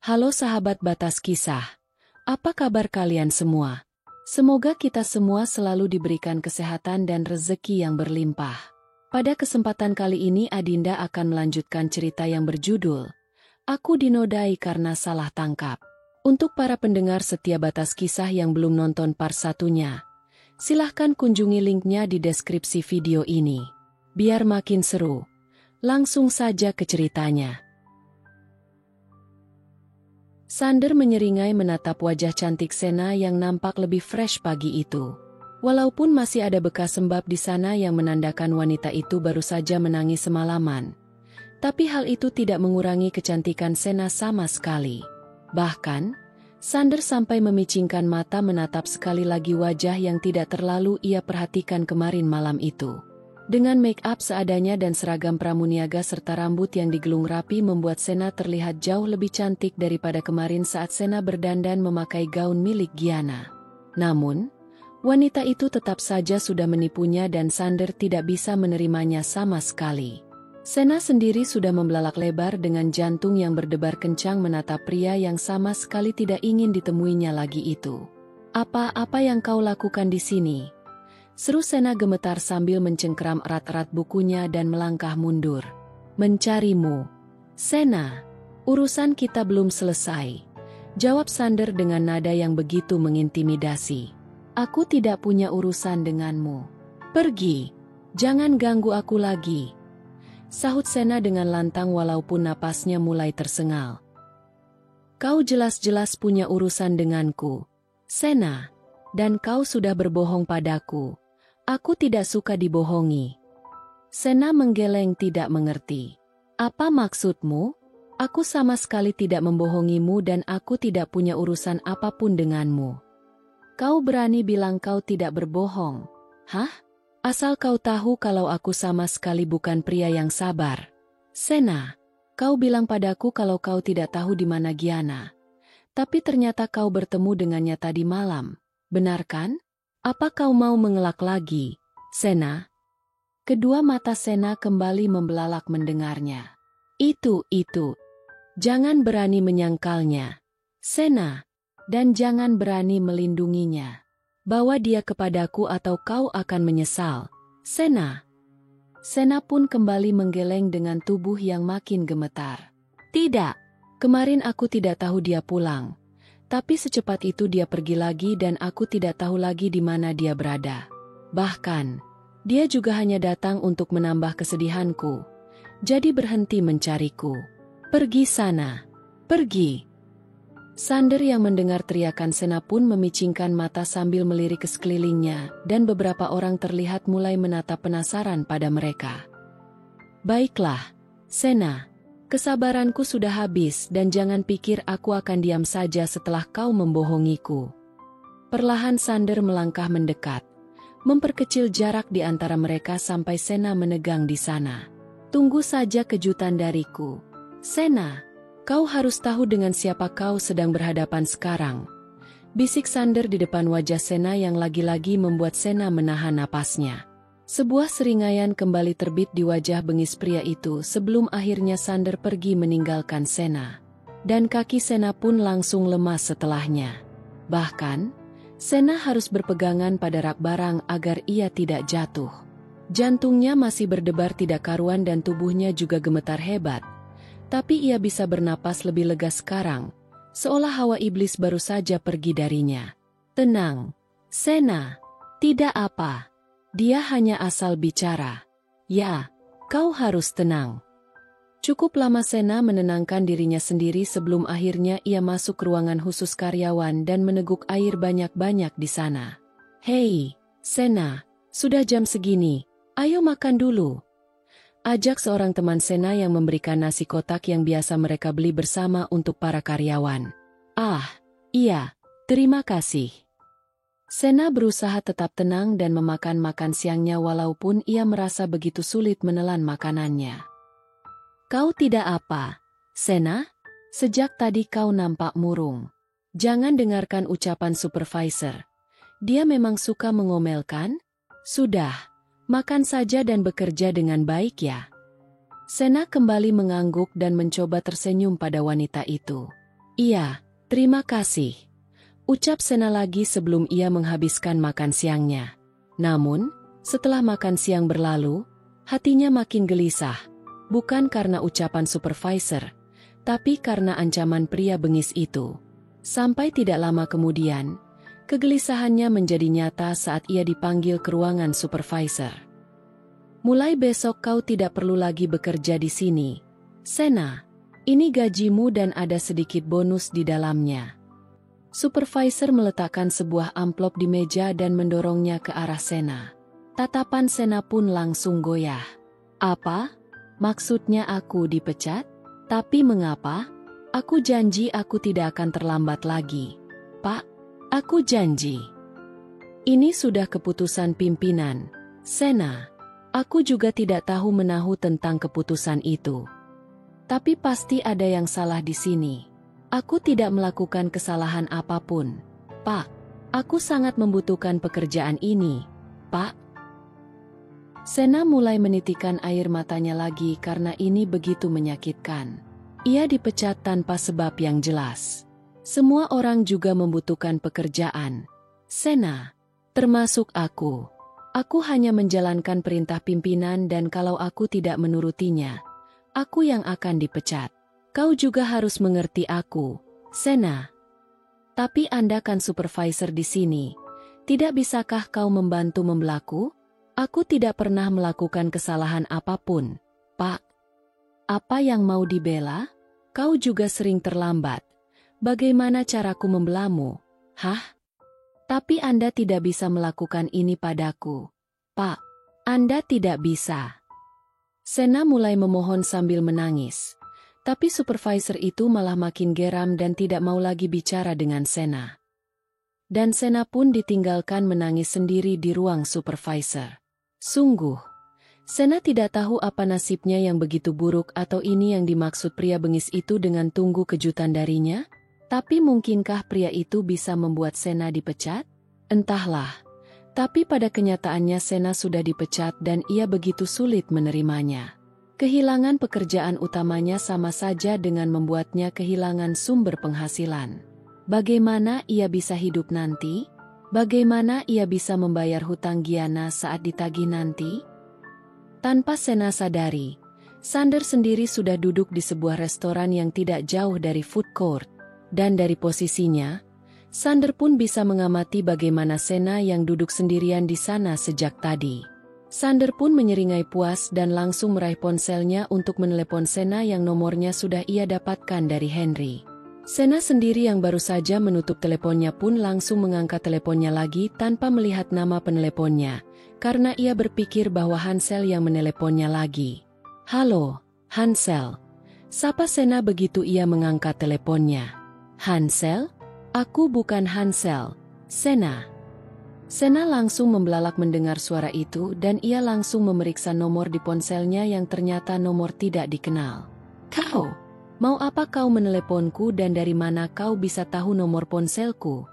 Halo sahabat Batas Kisah, apa kabar kalian semua? Semoga kita semua selalu diberikan kesehatan dan rezeki yang berlimpah. Pada kesempatan kali ini Adinda akan melanjutkan cerita yang berjudul, Aku Dinodai Karena Salah Tangkap. Untuk para pendengar setia Batas Kisah yang belum nonton part satunya, silahkan kunjungi linknya di deskripsi video ini. Biar makin seru, langsung saja ke ceritanya. Sander menyeringai menatap wajah cantik Sena yang nampak lebih fresh pagi itu. Walaupun masih ada bekas sembab di sana yang menandakan wanita itu baru saja menangis semalaman. Tapi hal itu tidak mengurangi kecantikan Sena sama sekali. Bahkan, Sander sampai memicingkan mata menatap sekali lagi wajah yang tidak terlalu ia perhatikan kemarin malam itu. Dengan make-up seadanya dan seragam pramuniaga serta rambut yang digelung rapi membuat Sena terlihat jauh lebih cantik daripada kemarin saat Sena berdandan memakai gaun milik Giana. Namun, wanita itu tetap saja sudah menipunya dan Sander tidak bisa menerimanya sama sekali. Sena sendiri sudah membelalak lebar dengan jantung yang berdebar kencang menatap pria yang sama sekali tidak ingin ditemuinya lagi itu. Apa yang kau lakukan di sini? Seru Sena gemetar sambil mencengkeram erat-erat bukunya dan melangkah mundur. Mencarimu. Sena, urusan kita belum selesai. Jawab Sander dengan nada yang begitu mengintimidasi. Aku tidak punya urusan denganmu. Pergi. Jangan ganggu aku lagi. Sahut Sena dengan lantang walaupun napasnya mulai tersengal. Kau jelas-jelas punya urusan denganku, Sena. Dan kau sudah berbohong padaku. Aku tidak suka dibohongi. Sena menggeleng tidak mengerti. Apa maksudmu? Aku sama sekali tidak membohongimu dan aku tidak punya urusan apapun denganmu. Kau berani bilang kau tidak berbohong? Hah? Asal kau tahu kalau aku sama sekali bukan pria yang sabar. Sena, kau bilang padaku kalau kau tidak tahu di mana Giana. Tapi ternyata kau bertemu dengannya tadi malam. Benar kan? Apa kau mau mengelak lagi, Sena? Kedua mata Sena kembali membelalak mendengarnya. Itu. Jangan berani menyangkalnya, Sena. Dan jangan berani melindunginya. Bawa dia kepadaku atau kau akan menyesal, Sena. Sena pun kembali menggeleng dengan tubuh yang makin gemetar. Tidak, kemarin aku tidak tahu dia pulang. Tapi secepat itu dia pergi lagi dan aku tidak tahu lagi di mana dia berada. Bahkan, dia juga hanya datang untuk menambah kesedihanku. Jadi berhenti mencariku. Pergi sana. Pergi. Sander yang mendengar teriakan Sena pun memicingkan mata sambil melirik ke sekelilingnya dan beberapa orang terlihat mulai menatap penasaran pada mereka. Baiklah, Sena. Kesabaranku sudah habis dan jangan pikir aku akan diam saja setelah kau membohongiku. Perlahan Sander melangkah mendekat, memperkecil jarak di antara mereka sampai Sena menegang di sana. Tunggu saja kejutan dariku. Sena, kau harus tahu dengan siapa kau sedang berhadapan sekarang. Bisik Sander di depan wajah Sena yang lagi-lagi membuat Sena menahan napasnya. Sebuah seringaian kembali terbit di wajah bengis pria itu sebelum akhirnya Sander pergi meninggalkan Sena. Dan kaki Sena pun langsung lemas setelahnya. Bahkan, Sena harus berpegangan pada rak barang agar ia tidak jatuh. Jantungnya masih berdebar tidak karuan dan tubuhnya juga gemetar hebat. Tapi ia bisa bernapas lebih lega sekarang, seolah hawa iblis baru saja pergi darinya. Tenang, Sena, tidak apa. Dia hanya asal bicara. Ya, kau harus tenang. Cukup lama Sena menenangkan dirinya sendiri sebelum akhirnya ia masuk ruangan khusus karyawan dan meneguk air banyak-banyak di sana. Hei, Sena, sudah jam segini, ayo makan dulu. Ajak seorang teman Sena yang memberikan nasi kotak yang biasa mereka beli bersama untuk para karyawan. Ah, iya, terima kasih. Sena berusaha tetap tenang dan memakan makan siangnya walaupun ia merasa begitu sulit menelan makanannya. Kau tidak apa, Sena? Sejak tadi kau nampak murung. Jangan dengarkan ucapan supervisor. Dia memang suka mengomelkan? Sudah, makan saja dan bekerja dengan baik ya. Sena kembali mengangguk dan mencoba tersenyum pada wanita itu. Iya, terima kasih. Ucap Sena lagi sebelum ia menghabiskan makan siangnya. Namun, setelah makan siang berlalu, hatinya makin gelisah. Bukan karena ucapan supervisor, tapi karena ancaman pria bengis itu. Sampai tidak lama kemudian, kegelisahannya menjadi nyata saat ia dipanggil ke ruangan supervisor. Mulai besok kau tidak perlu lagi bekerja di sini, Sena. Ini gajimu dan ada sedikit bonus di dalamnya. Supervisor meletakkan sebuah amplop di meja dan mendorongnya ke arah Sena. Tatapan Sena pun langsung goyah. Apa? Maksudnya aku dipecat? Tapi mengapa? Aku janji aku tidak akan terlambat lagi. Pak, aku janji. Ini sudah keputusan pimpinan, Sena. Aku juga tidak tahu menahu tentang keputusan itu. Tapi pasti ada yang salah di sini. Aku tidak melakukan kesalahan apapun. Pak, aku sangat membutuhkan pekerjaan ini, Pak. Sena mulai menitikkan air matanya lagi karena ini begitu menyakitkan. Ia dipecat tanpa sebab yang jelas. Semua orang juga membutuhkan pekerjaan. Sena, termasuk aku. Aku hanya menjalankan perintah pimpinan dan kalau aku tidak menurutinya, aku yang akan dipecat. Kau juga harus mengerti aku, Sena. Tapi Anda kan supervisor di sini. Tidak bisakah kau membantu membelaku? Aku tidak pernah melakukan kesalahan apapun, Pak. Apa yang mau dibela? Kau juga sering terlambat. Bagaimana caraku membelamu? Hah? Tapi Anda tidak bisa melakukan ini padaku. Pak, Anda tidak bisa. Sena mulai memohon sambil menangis. Tapi supervisor itu malah makin geram dan tidak mau lagi bicara dengan Sena. Dan Sena pun ditinggalkan menangis sendiri di ruang supervisor. Sungguh, Sena tidak tahu apa nasibnya yang begitu buruk atau ini yang dimaksud pria bengis itu dengan tunggu kejutan darinya? Tapi mungkinkah pria itu bisa membuat Sena dipecat? Entahlah. Tapi pada kenyataannya Sena sudah dipecat dan ia begitu sulit menerimanya. Kehilangan pekerjaan utamanya sama saja dengan membuatnya kehilangan sumber penghasilan. Bagaimana ia bisa hidup nanti? Bagaimana ia bisa membayar hutang Giana saat ditagih nanti? Tanpa Sena sadari, Sander sendiri sudah duduk di sebuah restoran yang tidak jauh dari food court. Dan dari posisinya, Sander pun bisa mengamati bagaimana Sena yang duduk sendirian di sana sejak tadi. Sander pun menyeringai puas dan langsung meraih ponselnya untuk menelepon Sena yang nomornya sudah ia dapatkan dari Henry. Sena sendiri yang baru saja menutup teleponnya pun langsung mengangkat teleponnya lagi tanpa melihat nama peneleponnya, karena ia berpikir bahwa Hansel yang meneleponnya lagi. Halo, Hansel. Sapa Sena begitu ia mengangkat teleponnya. Hansel? Aku bukan Hansel, Sena. Sena langsung membelalak mendengar suara itu dan ia langsung memeriksa nomor di ponselnya yang ternyata nomor tidak dikenal. Kau, mau apa kau meneleponku dan dari mana kau bisa tahu nomor ponselku?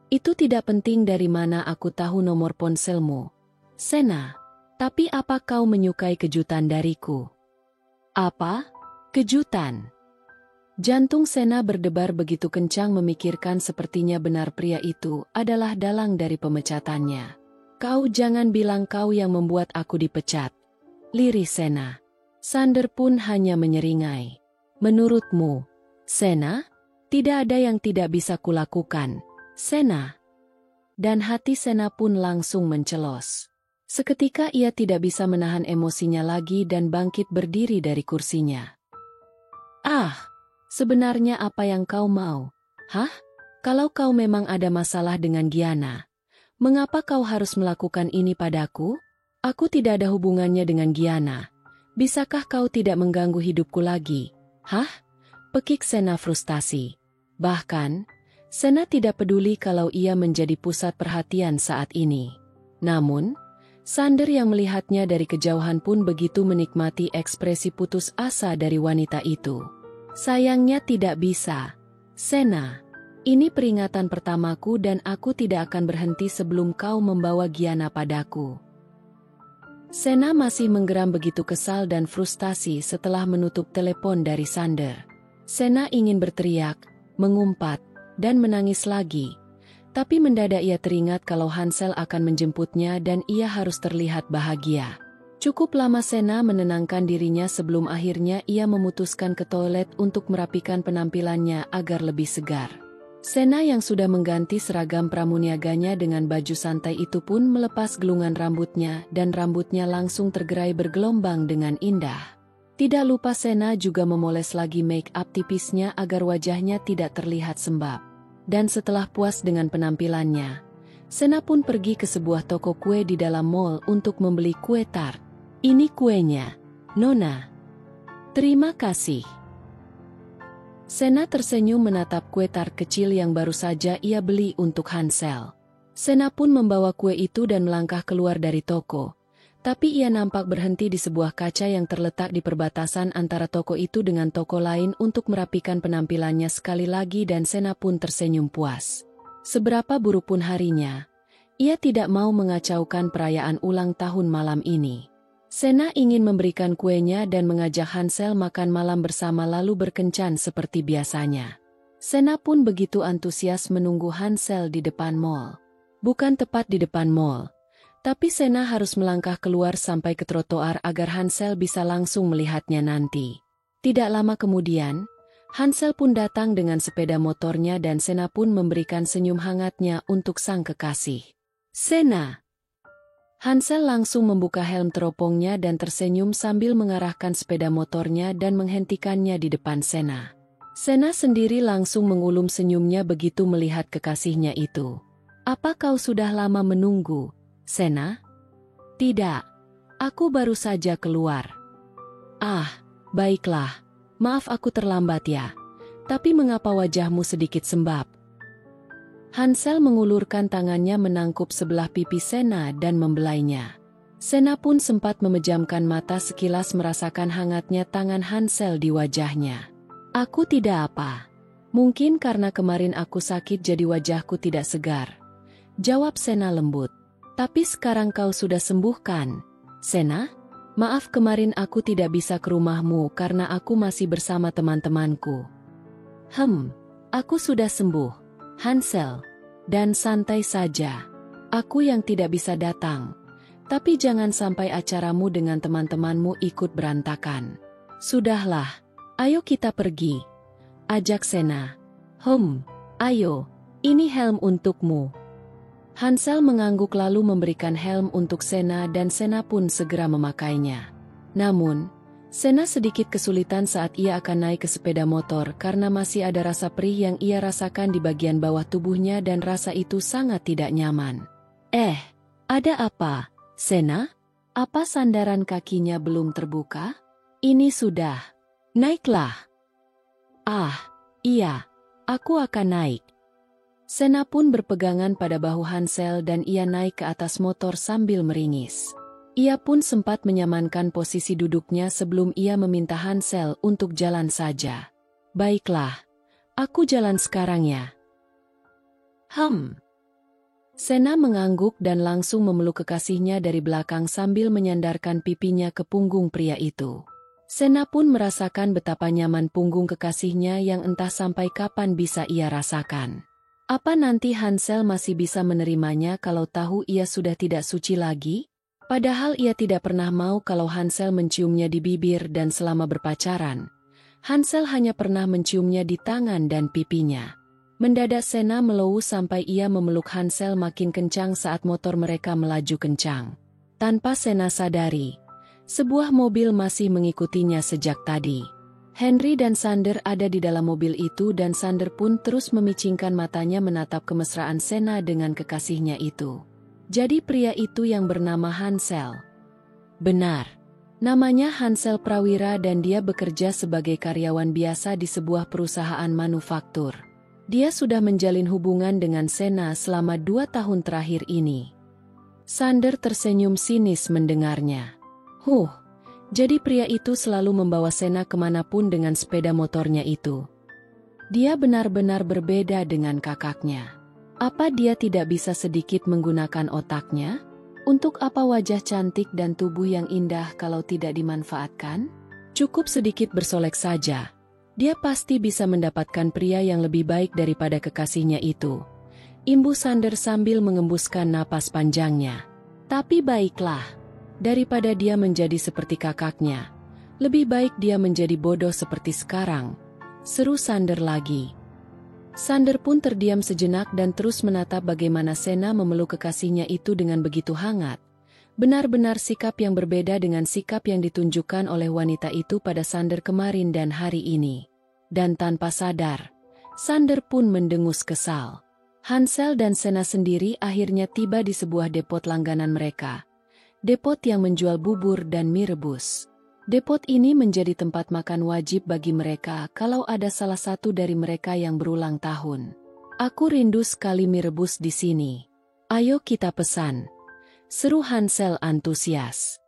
Itu tidak penting dari mana aku tahu nomor ponselmu, Sena. Tapi apa kau menyukai kejutan dariku? Apa? Kejutan? Jantung Sena berdebar begitu kencang memikirkan sepertinya benar pria itu adalah dalang dari pemecatannya. Kau jangan bilang kau yang membuat aku dipecat. Lirih Sena. Sander pun hanya menyeringai. Menurutmu, Sena? Tidak ada yang tidak bisa kulakukan, Sena. Dan hati Sena pun langsung mencelos. Seketika ia tidak bisa menahan emosinya lagi dan bangkit berdiri dari kursinya. Ah! Sebenarnya apa yang kau mau? Hah? Kalau kau memang ada masalah dengan Giana, mengapa kau harus melakukan ini padaku? Aku tidak ada hubungannya dengan Giana. Bisakah kau tidak mengganggu hidupku lagi? Hah? Pekik Sena frustasi. Bahkan, Sena tidak peduli kalau ia menjadi pusat perhatian saat ini. Namun, Sander yang melihatnya dari kejauhan pun begitu menikmati ekspresi putus asa dari wanita itu. Sayangnya tidak bisa. Sena, ini peringatan pertamaku dan aku tidak akan berhenti sebelum kau membawa Giana padaku. Sena masih menggeram begitu kesal dan frustasi setelah menutup telepon dari Sander. Sena ingin berteriak, mengumpat, dan menangis lagi. Tapi mendadak ia teringat kalau Hansel akan menjemputnya dan ia harus terlihat bahagia. Cukup lama Sena menenangkan dirinya sebelum akhirnya ia memutuskan ke toilet untuk merapikan penampilannya agar lebih segar. Sena yang sudah mengganti seragam pramuniaganya dengan baju santai itu pun melepas gelungan rambutnya dan rambutnya langsung tergerai bergelombang dengan indah. Tidak lupa Sena juga memoles lagi make up tipisnya agar wajahnya tidak terlihat sembab. Dan setelah puas dengan penampilannya, Sena pun pergi ke sebuah toko kue di dalam mall untuk membeli kue tart. Ini kuenya, Nona. Terima kasih. Sena tersenyum menatap kue tart kecil yang baru saja ia beli untuk Hansel. Sena pun membawa kue itu dan melangkah keluar dari toko. Tapi ia nampak berhenti di sebuah kaca yang terletak di perbatasan antara toko itu dengan toko lain untuk merapikan penampilannya sekali lagi dan Sena pun tersenyum puas. Seberapa buruk pun harinya, ia tidak mau mengacaukan perayaan ulang tahun malam ini. Sena ingin memberikan kuenya dan mengajak Hansel makan malam bersama lalu berkencan seperti biasanya. Sena pun begitu antusias menunggu Hansel di depan mall. Bukan tepat di depan mall, tapi Sena harus melangkah keluar sampai ke trotoar agar Hansel bisa langsung melihatnya nanti. Tidak lama kemudian, Hansel pun datang dengan sepeda motornya dan Sena pun memberikan senyum hangatnya untuk sang kekasih. Sena! Hansel langsung membuka helm teropongnya dan tersenyum sambil mengarahkan sepeda motornya dan menghentikannya di depan Sena. Sena sendiri langsung mengulum senyumnya begitu melihat kekasihnya itu. Apa kau sudah lama menunggu, Sena? Tidak. Aku baru saja keluar. Ah, baiklah. Maaf aku terlambat ya. Tapi mengapa wajahmu sedikit sembab? Hansel mengulurkan tangannya menangkup sebelah pipi Sena dan membelainya. Sena pun sempat memejamkan mata sekilas merasakan hangatnya tangan Hansel di wajahnya. Aku tidak apa. Mungkin karena kemarin aku sakit jadi wajahku tidak segar. Jawab Sena lembut. Tapi sekarang kau sudah sembuh kan, Sena? Maaf kemarin aku tidak bisa ke rumahmu karena aku masih bersama teman-temanku. Aku sudah sembuh. Hansel, dan santai saja. Aku yang tidak bisa datang. Tapi jangan sampai acaramu dengan teman-temanmu ikut berantakan. Sudahlah, ayo kita pergi. Ajak Sena. Ayo, ini helm untukmu. Hansel mengangguk lalu memberikan helm untuk Sena dan Sena pun segera memakainya. Namun, Sena sedikit kesulitan saat ia akan naik ke sepeda motor karena masih ada rasa perih yang ia rasakan di bagian bawah tubuhnya dan rasa itu sangat tidak nyaman. Ada apa, Sena? Apa sandaran kakinya belum terbuka? Ini sudah. Naiklah. Ah, iya, aku akan naik. Sena pun berpegangan pada bahu Hansel dan ia naik ke atas motor sambil meringis. Ia pun sempat menyamankan posisi duduknya sebelum ia meminta Hansel untuk jalan saja. Baiklah, aku jalan sekarang ya. Sena mengangguk dan langsung memeluk kekasihnya dari belakang sambil menyandarkan pipinya ke punggung pria itu. Sena pun merasakan betapa nyaman punggung kekasihnya yang entah sampai kapan bisa ia rasakan. Apa nanti Hansel masih bisa menerimanya kalau tahu ia sudah tidak suci lagi? Padahal ia tidak pernah mau kalau Hansel menciumnya di bibir dan selama berpacaran, Hansel hanya pernah menciumnya di tangan dan pipinya. Mendadak Sena melowu sampai ia memeluk Hansel makin kencang saat motor mereka melaju kencang. Tanpa Sena sadari, sebuah mobil masih mengikutinya sejak tadi. Henry dan Sander ada di dalam mobil itu dan Sander pun terus memicingkan matanya menatap kemesraan Sena dengan kekasihnya itu. Jadi pria itu yang bernama Hansel. Benar. Namanya Hansel Prawira dan dia bekerja sebagai karyawan biasa di sebuah perusahaan manufaktur. Dia sudah menjalin hubungan dengan Sena selama 2 tahun terakhir ini. Sander tersenyum sinis mendengarnya. Jadi pria itu selalu membawa Sena kemanapun dengan sepeda motornya itu. Dia benar-benar berbeda dengan kakaknya. Apa dia tidak bisa sedikit menggunakan otaknya? Untuk apa wajah cantik dan tubuh yang indah kalau tidak dimanfaatkan? Cukup sedikit bersolek saja. Dia pasti bisa mendapatkan pria yang lebih baik daripada kekasihnya itu. Imbu Sander sambil mengembuskan napas panjangnya. Tapi baiklah, daripada dia menjadi seperti kakaknya, lebih baik dia menjadi bodoh seperti sekarang, seru Sander lagi. Sander pun terdiam sejenak dan terus menatap bagaimana Sena memeluk kekasihnya itu dengan begitu hangat. Benar-benar sikap yang berbeda dengan sikap yang ditunjukkan oleh wanita itu pada Sander kemarin dan hari ini. Dan tanpa sadar, Sander pun mendengus kesal. Hansel dan Sena sendiri akhirnya tiba di sebuah depot langganan mereka. Depot yang menjual bubur dan mie rebus. Depot ini menjadi tempat makan wajib bagi mereka kalau ada salah satu dari mereka yang berulang tahun. Aku rindu sekali mie rebus di sini. Ayo kita pesan. Seru Hansel antusias.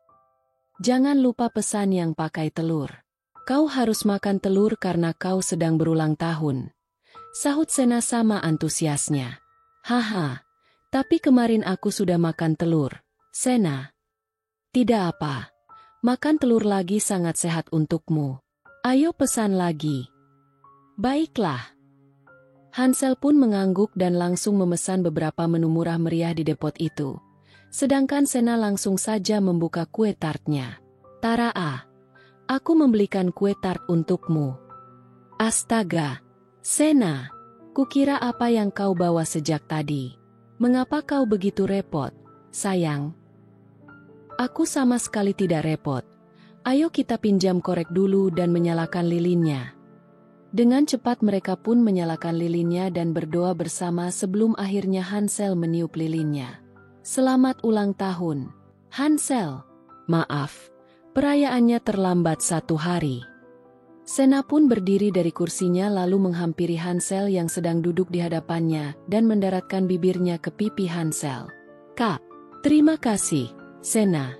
Jangan lupa pesan yang pakai telur. Kau harus makan telur karena kau sedang berulang tahun. Sahut Sena sama antusiasnya. Haha, tapi kemarin aku sudah makan telur. Sena. Tidak apa. Makan telur lagi sangat sehat untukmu. Ayo pesan lagi. Baiklah. Hansel pun mengangguk dan langsung memesan beberapa menu murah meriah di depot itu. Sedangkan Sena langsung saja membuka kue tartnya. Taraa, aku membelikan kue tart untukmu. Astaga, Sena, kukira apa yang kau bawa sejak tadi. Mengapa kau begitu repot, sayang? Aku sama sekali tidak repot. Ayo kita pinjam korek dulu dan menyalakan lilinnya. Dengan cepat mereka pun menyalakan lilinnya dan berdoa bersama sebelum akhirnya Hansel meniup lilinnya. Selamat ulang tahun, Hansel. Maaf, perayaannya terlambat 1 hari. Sena pun berdiri dari kursinya lalu menghampiri Hansel yang sedang duduk di hadapannya dan mendaratkan bibirnya ke pipi Hansel. Kak, terima kasih, Sena.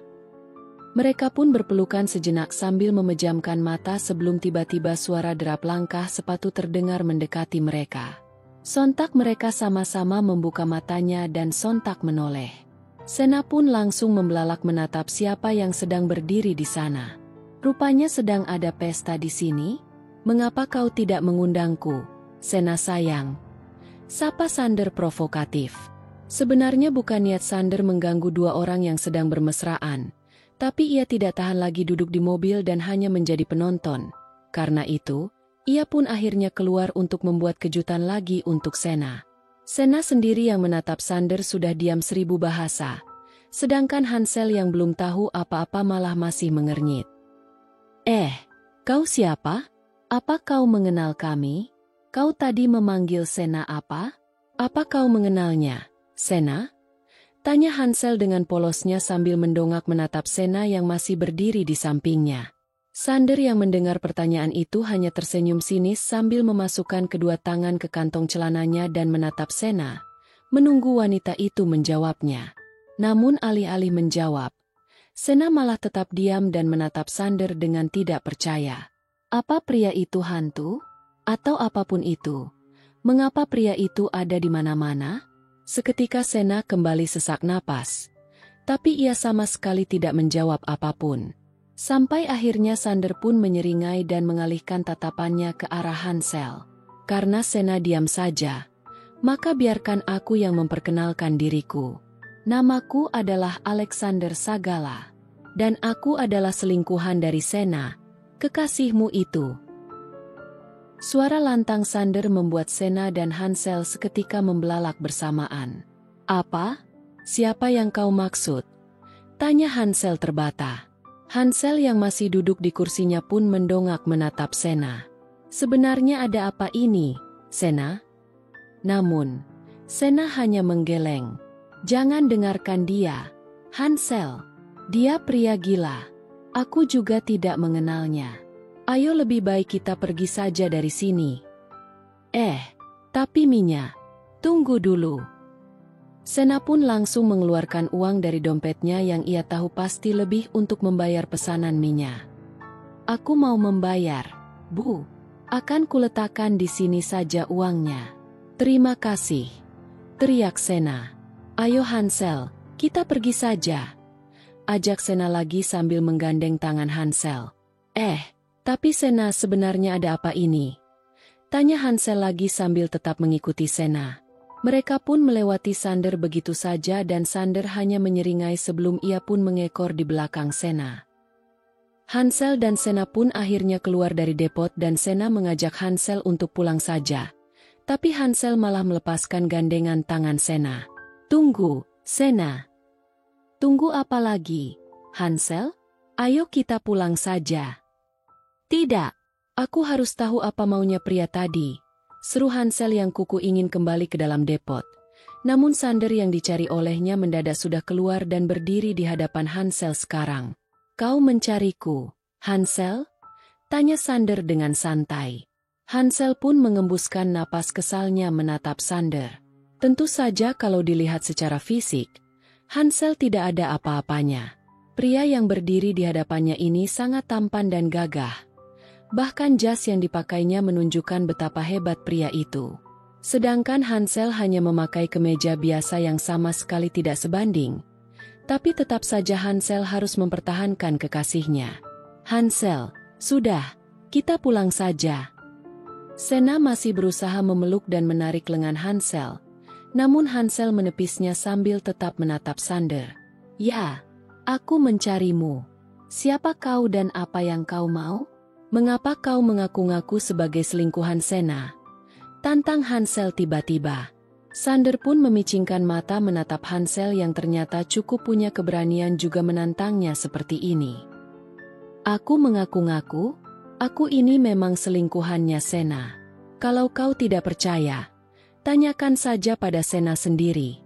Mereka pun berpelukan sejenak sambil memejamkan mata sebelum tiba-tiba suara derap langkah sepatu terdengar mendekati mereka. Sontak mereka sama-sama membuka matanya dan sontak menoleh. Sena pun langsung membelalak menatap siapa yang sedang berdiri di sana. Rupanya sedang ada pesta di sini? Mengapa kau tidak mengundangku, Sena sayang? Sapa Sander provokatif. Sebenarnya bukan niat Sander mengganggu dua orang yang sedang bermesraan, tapi ia tidak tahan lagi duduk di mobil dan hanya menjadi penonton. Karena itu, ia pun akhirnya keluar untuk membuat kejutan lagi untuk Sena. Sena sendiri yang menatap Sander sudah diam 1000 bahasa. Sedangkan Hansel yang belum tahu apa-apa malah masih mengernyit. Kau siapa? Apa kau mengenal kami? Kau tadi memanggil Sena apa? Apa kau mengenalnya, Sena? Tanya Hansel dengan polosnya sambil mendongak menatap Sena yang masih berdiri di sampingnya. Sander yang mendengar pertanyaan itu hanya tersenyum sinis sambil memasukkan kedua tangan ke kantong celananya dan menatap Sena, menunggu wanita itu menjawabnya. Namun alih-alih menjawab, Sena malah tetap diam dan menatap Sander dengan tidak percaya. Apa pria itu hantu? Atau apapun itu? Mengapa pria itu ada di mana-mana? Seketika Sena kembali sesak napas. Tapi ia sama sekali tidak menjawab apapun. Sampai akhirnya Sander pun menyeringai dan mengalihkan tatapannya ke arah Hansel. Karena Sena diam saja, maka biarkan aku yang memperkenalkan diriku. Namaku adalah Alexander Sagala. Dan aku adalah selingkuhan dari Sena, kekasihmu itu. Suara lantang Sander membuat Sena dan Hansel seketika membelalak bersamaan. Apa? Siapa yang kau maksud? Tanya Hansel terbata. Hansel yang masih duduk di kursinya pun mendongak menatap Sena. Sebenarnya ada apa ini, Sena? Namun, Sena hanya menggeleng. Jangan dengarkan dia, Hansel. Dia pria gila. Aku juga tidak mengenalnya. Ayo lebih baik kita pergi saja dari sini. Tapi Minya, tunggu dulu. Sena pun langsung mengeluarkan uang dari dompetnya yang ia tahu pasti lebih untuk membayar pesanan Minya. Aku mau membayar, Bu. Akan kuletakkan di sini saja uangnya. Terima kasih. Teriak Sena. Ayo Hansel, kita pergi saja. Ajak Sena lagi sambil menggandeng tangan Hansel. Tapi Sena, sebenarnya ada apa ini? Tanya Hansel lagi sambil tetap mengikuti Sena. Mereka pun melewati Sander begitu saja dan Sander hanya menyeringai sebelum ia pun mengekor di belakang Sena. Hansel dan Sena pun akhirnya keluar dari depot dan Sena mengajak Hansel untuk pulang saja. Tapi Hansel malah melepaskan gandengan tangan Sena. Tunggu, Sena. Tunggu apa lagi, Hansel? Ayo kita pulang saja. Tidak, aku harus tahu apa maunya pria tadi. Seru Hansel yang kuku ingin kembali ke dalam depot. Namun Sander yang dicari olehnya mendadak sudah keluar dan berdiri di hadapan Hansel sekarang. Kau mencariku, Hansel? Tanya Sander dengan santai. Hansel pun mengembuskan napas kesalnya menatap Sander. Tentu saja kalau dilihat secara fisik, Hansel tidak ada apa-apanya. Pria yang berdiri di hadapannya ini sangat tampan dan gagah. Bahkan jas yang dipakainya menunjukkan betapa hebat pria itu. Sedangkan Hansel hanya memakai kemeja biasa yang sama sekali tidak sebanding. Tapi tetap saja Hansel harus mempertahankan kekasihnya. Hansel, sudah, kita pulang saja. Sena masih berusaha memeluk dan menarik lengan Hansel. Namun Hansel menepisnya sambil tetap menatap Sander. Ya, aku mencarimu. Siapa kau dan apa yang kau mau? Mengapa kau mengaku-ngaku sebagai selingkuhan Sena? Tantang Hansel tiba-tiba. Sander pun memicingkan mata menatap Hansel yang ternyata cukup punya keberanian juga menantangnya seperti ini. Aku mengaku-ngaku? Aku ini memang selingkuhannya Sena. Kalau kau tidak percaya, tanyakan saja pada Sena sendiri.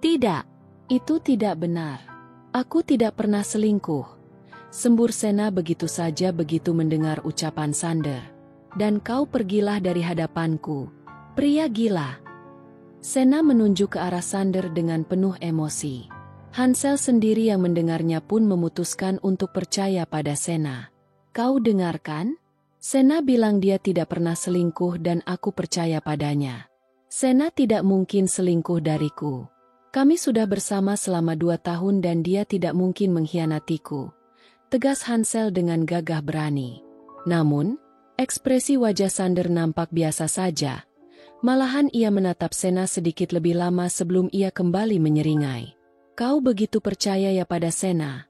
Tidak, itu tidak benar. Aku tidak pernah selingkuh. Sembur Sena begitu saja begitu mendengar ucapan Sander. Dan kau pergilah dari hadapanku, pria gila. Sena menunjuk ke arah Sander dengan penuh emosi. Hansel sendiri yang mendengarnya pun memutuskan untuk percaya pada Sena. Kau dengarkan? Sena bilang dia tidak pernah selingkuh dan aku percaya padanya. Sena tidak mungkin selingkuh dariku. Kami sudah bersama selama 2 tahun dan dia tidak mungkin mengkhianatiku. Tegas Hansel dengan gagah berani. Namun, ekspresi wajah Sander nampak biasa saja. Malahan ia menatap Sena sedikit lebih lama sebelum ia kembali menyeringai. Kau begitu percaya ya pada Sena?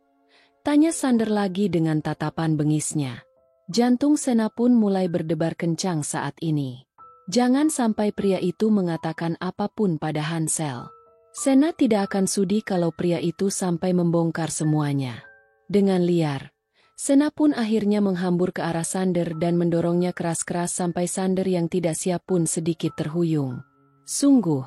Tanya Sander lagi dengan tatapan bengisnya. Jantung Sena pun mulai berdebar kencang saat ini. Jangan sampai pria itu mengatakan apapun pada Hansel. Sena tidak akan sudi kalau pria itu sampai membongkar semuanya. Dengan liar, Sena pun akhirnya menghambur ke arah Sander dan mendorongnya keras-keras sampai Sander yang tidak siap pun sedikit terhuyung. Sungguh,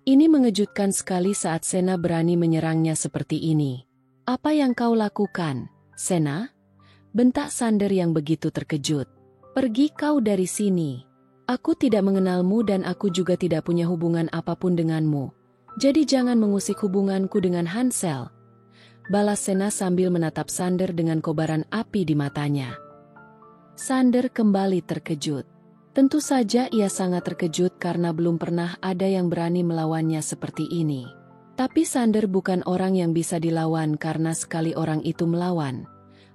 ini mengejutkan sekali saat Sena berani menyerangnya seperti ini. Apa yang kau lakukan, Sena? Bentak Sander yang begitu terkejut. Pergi kau dari sini. Aku tidak mengenalmu dan aku juga tidak punya hubungan apapun denganmu. Jadi jangan mengusik hubunganku dengan Hansel. Balas Sena sambil menatap Sander dengan kobaran api di matanya. Sander kembali terkejut. Tentu saja ia sangat terkejut karena belum pernah ada yang berani melawannya seperti ini. Tapi Sander bukan orang yang bisa dilawan karena sekali orang itu melawan,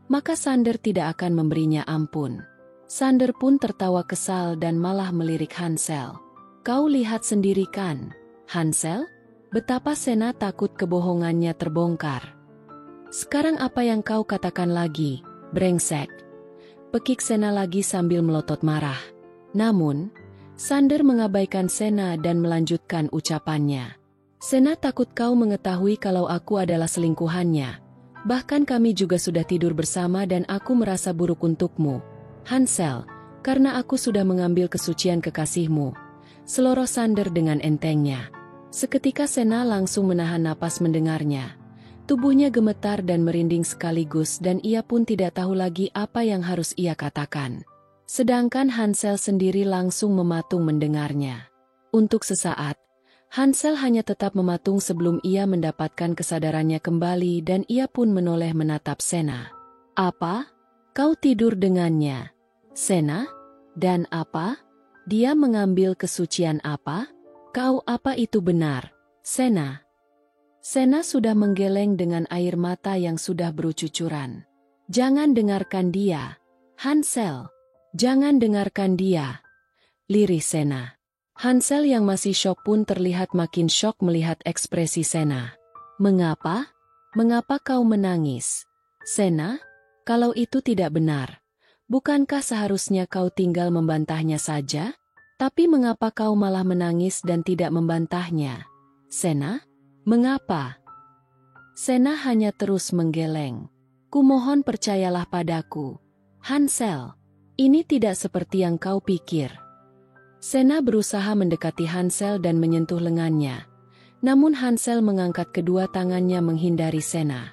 maka Sander tidak akan memberinya ampun. Sander pun tertawa kesal dan malah melirik Hansel. Kau lihat sendiri kan, Hansel? Betapa Sena takut kebohongannya terbongkar. Sekarang apa yang kau katakan lagi, brengsek? Pekik Sena lagi sambil melotot marah. Namun, Sander mengabaikan Sena dan melanjutkan ucapannya. Sena takut kau mengetahui kalau aku adalah selingkuhannya. Bahkan kami juga sudah tidur bersama dan aku merasa buruk untukmu, Hansel, karena aku sudah mengambil kesucian kekasihmu. Seloroh Sander dengan entengnya. Seketika Sena langsung menahan napas mendengarnya. Tubuhnya gemetar dan merinding sekaligus dan ia pun tidak tahu lagi apa yang harus ia katakan. Sedangkan Hansel sendiri langsung mematung mendengarnya. Untuk sesaat, Hansel hanya tetap mematung sebelum ia mendapatkan kesadarannya kembali dan ia pun menoleh menatap Sena. Apa? Kau tidur dengannya? Sena? Dan apa? Dia mengambil kesucian apa? Kau apa itu benar, Sena? Sena sudah menggeleng dengan air mata yang sudah bercucuran. Jangan dengarkan dia, Hansel, jangan dengarkan dia, lirih Sena. Hansel yang masih syok pun terlihat makin syok melihat ekspresi Sena. Mengapa? Mengapa kau menangis? Sena, kalau itu tidak benar, bukankah seharusnya kau tinggal membantahnya saja? Tapi mengapa kau malah menangis dan tidak membantahnya? Sena, mengapa? Sena hanya terus menggeleng. Kumohon percayalah padaku. Hansel, ini tidak seperti yang kau pikir. Sena berusaha mendekati Hansel dan menyentuh lengannya. Namun Hansel mengangkat kedua tangannya menghindari Sena.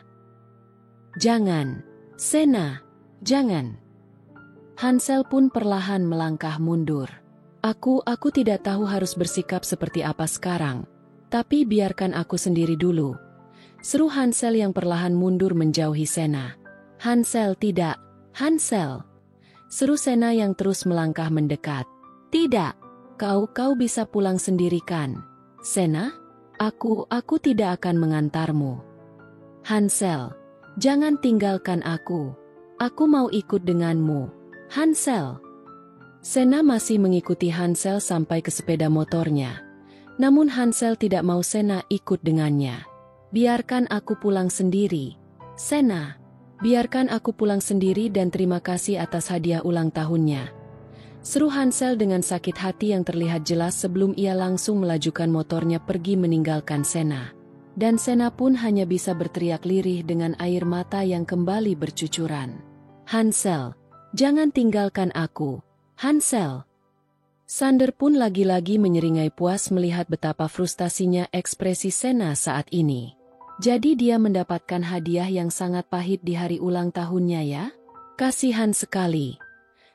Jangan, Sena, jangan. Hansel pun perlahan melangkah mundur. Aku tidak tahu harus bersikap seperti apa sekarang. Tapi biarkan aku sendiri dulu. Seru Hansel yang perlahan mundur menjauhi Sena. Hansel tidak, Hansel. Seru Sena yang terus melangkah mendekat. Tidak, kau bisa pulang sendiri kan? Sena, aku tidak akan mengantarmu. Hansel, jangan tinggalkan aku. Aku mau ikut denganmu. Hansel. Sena masih mengikuti Hansel sampai ke sepeda motornya. Namun Hansel tidak mau Sena ikut dengannya. Biarkan aku pulang sendiri. Sena, biarkan aku pulang sendiri dan terima kasih atas hadiah ulang tahunnya. Seru Hansel dengan sakit hati yang terlihat jelas sebelum ia langsung melajukan motornya pergi meninggalkan Sena. Dan Sena pun hanya bisa berteriak lirih dengan air mata yang kembali bercucuran. Hansel, jangan tinggalkan aku. Hansel. Sander pun lagi-lagi menyeringai puas melihat betapa frustasinya ekspresi Sena saat ini. Jadi dia mendapatkan hadiah yang sangat pahit di hari ulang tahunnya ya? Kasihan sekali.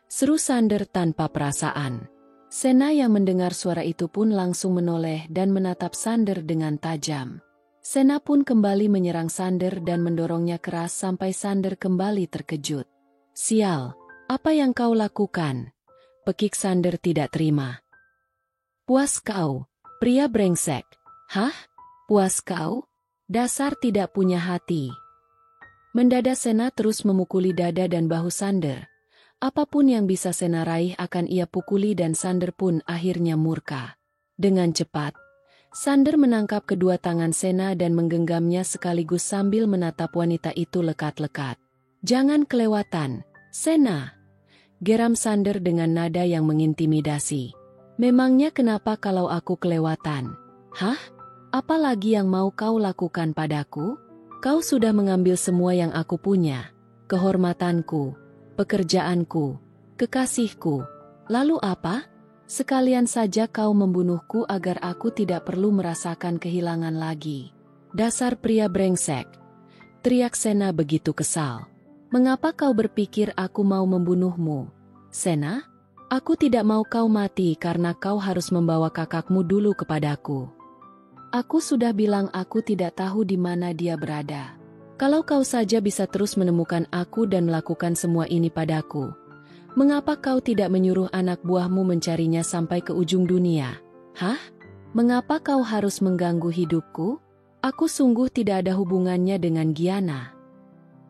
Seru Sander tanpa perasaan. Sena yang mendengar suara itu pun langsung menoleh dan menatap Sander dengan tajam. Sena pun kembali menyerang Sander dan mendorongnya keras sampai Sander kembali terkejut. Sial, apa yang kau lakukan? Pekik Sander tidak terima. Puas kau, pria brengsek. Hah? Puas kau? Dasar tidak punya hati. Mendadak Sena terus memukuli dada dan bahu Sander. Apapun yang bisa Sena raih akan ia pukuli dan Sander pun akhirnya murka. Dengan cepat, Sander menangkap kedua tangan Sena dan menggenggamnya sekaligus sambil menatap wanita itu lekat-lekat. Jangan kelewatan, Sena. Geram Sander dengan nada yang mengintimidasi. Memangnya kenapa kalau aku kelewatan? Hah? Apa lagi yang mau kau lakukan padaku? Kau sudah mengambil semua yang aku punya. Kehormatanku, pekerjaanku, kekasihku. Lalu apa? Sekalian saja kau membunuhku agar aku tidak perlu merasakan kehilangan lagi. Dasar pria brengsek. Teriak Sena begitu kesal. Mengapa kau berpikir aku mau membunuhmu? Sena, aku tidak mau kau mati karena kau harus membawa kakakmu dulu kepadaku. Aku sudah bilang aku tidak tahu di mana dia berada. Kalau kau saja bisa terus menemukan aku dan melakukan semua ini padaku, mengapa kau tidak menyuruh anak buahmu mencarinya sampai ke ujung dunia? Hah? Mengapa kau harus mengganggu hidupku? Aku sungguh tidak ada hubungannya dengan Giana.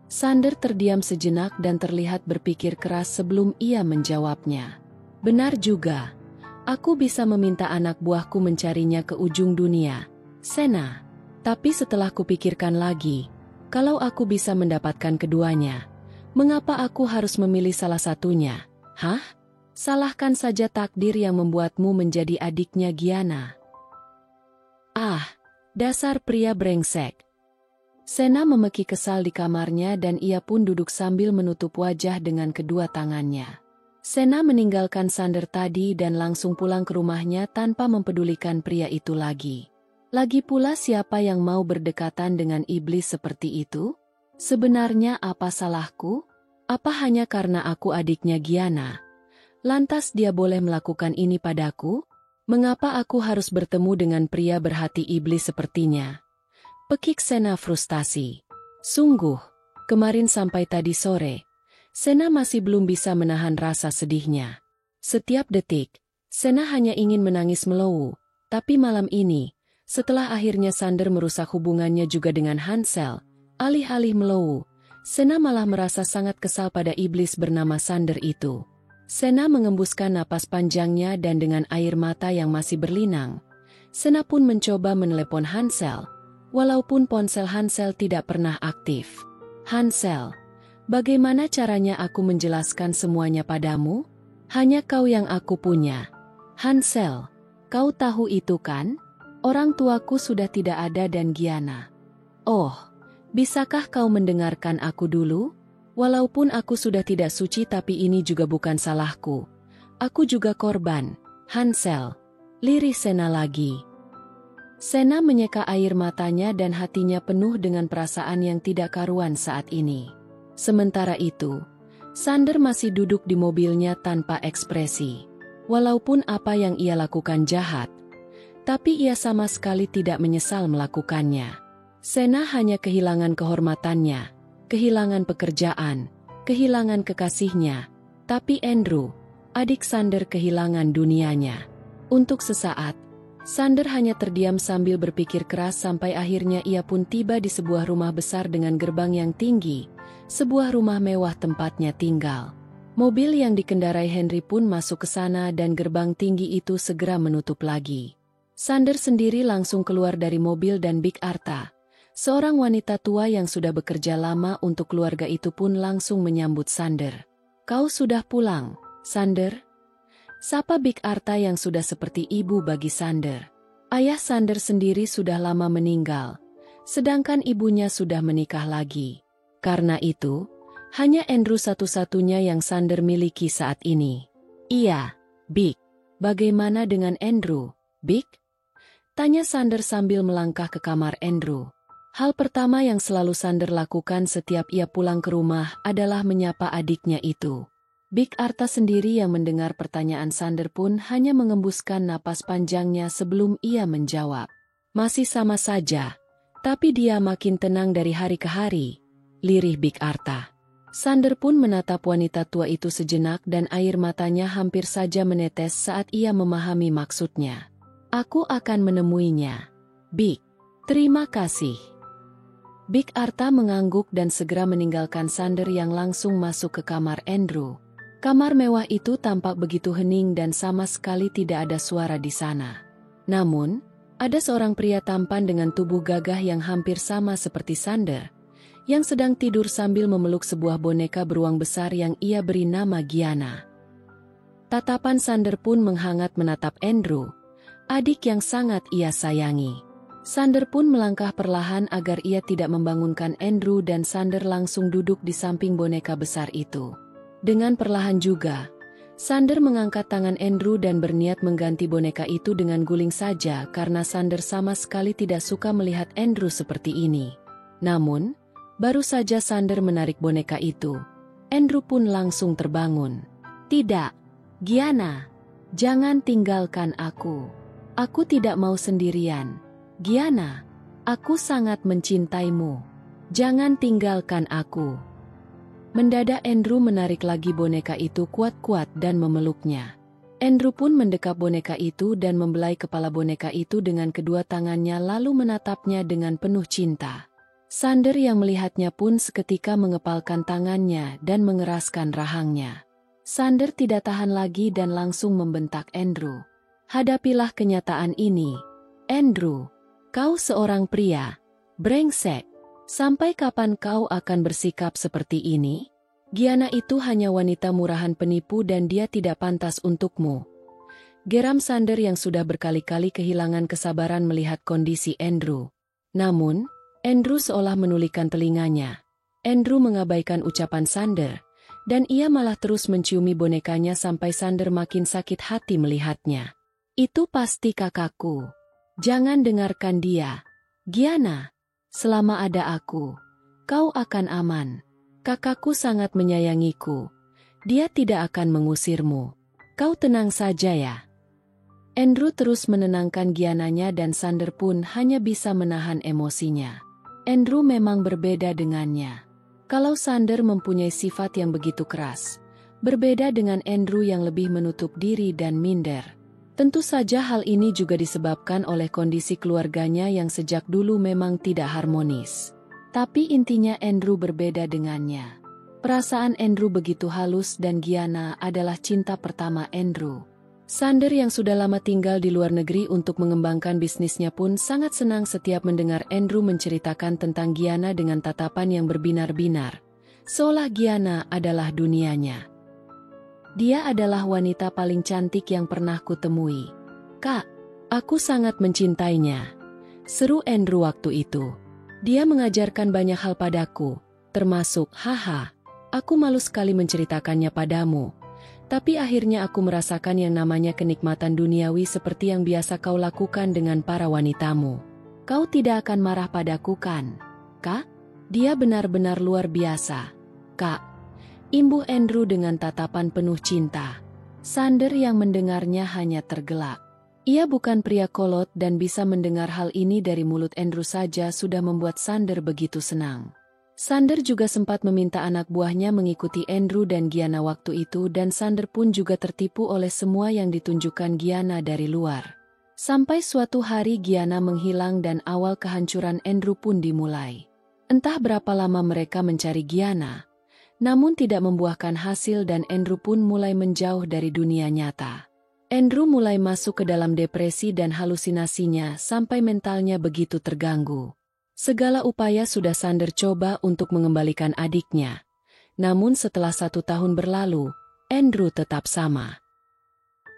Sander terdiam sejenak dan terlihat berpikir keras sebelum ia menjawabnya. Benar juga. Aku bisa meminta anak buahku mencarinya ke ujung dunia, Sena. Tapi setelah kupikirkan lagi, kalau aku bisa mendapatkan keduanya, mengapa aku harus memilih salah satunya? Hah? Salahkan saja takdir yang membuatmu menjadi adiknya Giana. Ah, dasar pria brengsek. Sena memeki kesal di kamarnya dan ia pun duduk sambil menutup wajah dengan kedua tangannya. Sena meninggalkan Sander tadi dan langsung pulang ke rumahnya tanpa mempedulikan pria itu lagi. Lagi pula siapa yang mau berdekatan dengan iblis seperti itu? Sebenarnya apa salahku? Apa hanya karena aku adiknya Giana? Lantas dia boleh melakukan ini padaku? Mengapa aku harus bertemu dengan pria berhati iblis sepertinya? Pekik Sena frustasi. Sungguh, kemarin sampai tadi sore, Sena masih belum bisa menahan rasa sedihnya. Setiap detik, Sena hanya ingin menangis melongo. Tapi malam ini, setelah akhirnya Sander merusak hubungannya juga dengan Hansel, alih-alih melongo, Sena malah merasa sangat kesal pada iblis bernama Sander itu. Sena mengembuskan napas panjangnya dan dengan air mata yang masih berlinang, Sena pun mencoba menelepon Hansel, walaupun ponsel Hansel tidak pernah aktif. Hansel, bagaimana caranya aku menjelaskan semuanya padamu? Hanya kau yang aku punya. Hansel, kau tahu itu kan? Orang tuaku sudah tidak ada dan Giana. Oh, bisakah kau mendengarkan aku dulu? Walaupun aku sudah tidak suci tapi ini juga bukan salahku. Aku juga korban. Hansel, lirih Sena lagi. Sena menyeka air matanya dan hatinya penuh dengan perasaan yang tidak karuan saat ini. Sementara itu, Sander masih duduk di mobilnya tanpa ekspresi. Walaupun apa yang ia lakukan jahat, tapi ia sama sekali tidak menyesal melakukannya. Sena hanya kehilangan kehormatannya, kehilangan pekerjaan, kehilangan kekasihnya, tapi Andrew, adik Sander kehilangan dunianya. Untuk sesaat, Sander hanya terdiam sambil berpikir keras sampai akhirnya ia pun tiba di sebuah rumah besar dengan gerbang yang tinggi, sebuah rumah mewah tempatnya tinggal. Mobil yang dikendarai Henry pun masuk ke sana dan gerbang tinggi itu segera menutup lagi. Sander sendiri langsung keluar dari mobil dan Big Arta, seorang wanita tua yang sudah bekerja lama untuk keluarga itu pun langsung menyambut Sander. Kau sudah pulang, Sander? Sapa Big Arta yang sudah seperti ibu bagi Sander. Ayah Sander sendiri sudah lama meninggal, sedangkan ibunya sudah menikah lagi. Karena itu, hanya Andrew satu-satunya yang Sander miliki saat ini. Iya, Big. Bagaimana dengan Andrew, Big? Tanya Sander sambil melangkah ke kamar Andrew. Hal pertama yang selalu Sander lakukan setiap ia pulang ke rumah adalah menyapa adiknya itu. Big Arta sendiri yang mendengar pertanyaan Sander pun hanya mengembuskan napas panjangnya sebelum ia menjawab. Masih sama saja, tapi dia makin tenang dari hari ke hari. Lirih Big Arta. Sander pun menatap wanita tua itu sejenak dan air matanya hampir saja menetes saat ia memahami maksudnya. Aku akan menemuinya. Big. Terima kasih. Big Arta mengangguk dan segera meninggalkan Sander yang langsung masuk ke kamar Andrew. Kamar mewah itu tampak begitu hening dan sama sekali tidak ada suara di sana. Namun, ada seorang pria tampan dengan tubuh gagah yang hampir sama seperti Sander, yang sedang tidur sambil memeluk sebuah boneka beruang besar yang ia beri nama Giana. Tatapan Sander pun menghangat menatap Andrew, adik yang sangat ia sayangi. Sander pun melangkah perlahan agar ia tidak membangunkan Andrew dan Sander langsung duduk di samping boneka besar itu. Dengan perlahan juga, Sander mengangkat tangan Andrew dan berniat mengganti boneka itu dengan guling saja karena Sander sama sekali tidak suka melihat Andrew seperti ini. Namun, baru saja Sander menarik boneka itu, Andrew pun langsung terbangun. Tidak, Giana, jangan tinggalkan aku. Aku tidak mau sendirian. Giana, aku sangat mencintaimu. Jangan tinggalkan aku. Mendadak Andrew menarik lagi boneka itu kuat-kuat dan memeluknya. Andrew pun mendekap boneka itu dan membelai kepala boneka itu dengan kedua tangannya lalu menatapnya dengan penuh cinta. Sander yang melihatnya pun seketika mengepalkan tangannya dan mengeraskan rahangnya. Sander tidak tahan lagi dan langsung membentak Andrew. Hadapilah kenyataan ini. Andrew, kau seorang pria. Brengsek. Sampai kapan kau akan bersikap seperti ini? Giana itu hanya wanita murahan penipu dan dia tidak pantas untukmu. Geram Sander yang sudah berkali-kali kehilangan kesabaran melihat kondisi Andrew. Namun, Andrew seolah menulikan telinganya. Andrew mengabaikan ucapan Sander, dan ia malah terus menciumi bonekanya sampai Sander makin sakit hati melihatnya. Itu pasti kakakku. Jangan dengarkan dia. Giana. Selama ada aku, kau akan aman. Kakakku sangat menyayangiku. Dia tidak akan mengusirmu. Kau tenang saja ya. Andrew terus menenangkan Giananya dan Sander pun hanya bisa menahan emosinya. Andrew memang berbeda dengannya. Kalau Sander mempunyai sifat yang begitu keras, berbeda dengan Andrew yang lebih menutup diri dan minder. Tentu saja hal ini juga disebabkan oleh kondisi keluarganya yang sejak dulu memang tidak harmonis. Tapi intinya Andrew berbeda dengannya. Perasaan Andrew begitu halus dan Gianna adalah cinta pertama Andrew. Sander yang sudah lama tinggal di luar negeri untuk mengembangkan bisnisnya pun sangat senang setiap mendengar Andrew menceritakan tentang Gianna dengan tatapan yang berbinar-binar. Seolah Gianna adalah dunianya. Dia adalah wanita paling cantik yang pernah kutemui. Kak, aku sangat mencintainya. Seru Andrew waktu itu. Dia mengajarkan banyak hal padaku, termasuk, haha, aku malu sekali menceritakannya padamu. Tapi akhirnya aku merasakan yang namanya kenikmatan duniawi seperti yang biasa kau lakukan dengan para wanitamu. Kau tidak akan marah padaku kan? Kak? Dia benar-benar luar biasa. Kak, imbuh Andrew dengan tatapan penuh cinta. Sander yang mendengarnya hanya tergelak. Ia bukan pria kolot dan bisa mendengar hal ini dari mulut Andrew saja sudah membuat Sander begitu senang. Sander juga sempat meminta anak buahnya mengikuti Andrew dan Gianna waktu itu dan Sander pun juga tertipu oleh semua yang ditunjukkan Gianna dari luar. Sampai suatu hari Gianna menghilang dan awal kehancuran Andrew pun dimulai. Entah berapa lama mereka mencari Gianna, namun tidak membuahkan hasil dan Andrew pun mulai menjauh dari dunia nyata. Andrew mulai masuk ke dalam depresi dan halusinasinya sampai mentalnya begitu terganggu. Segala upaya sudah Sander coba untuk mengembalikan adiknya. Namun setelah 1 tahun berlalu, Andrew tetap sama.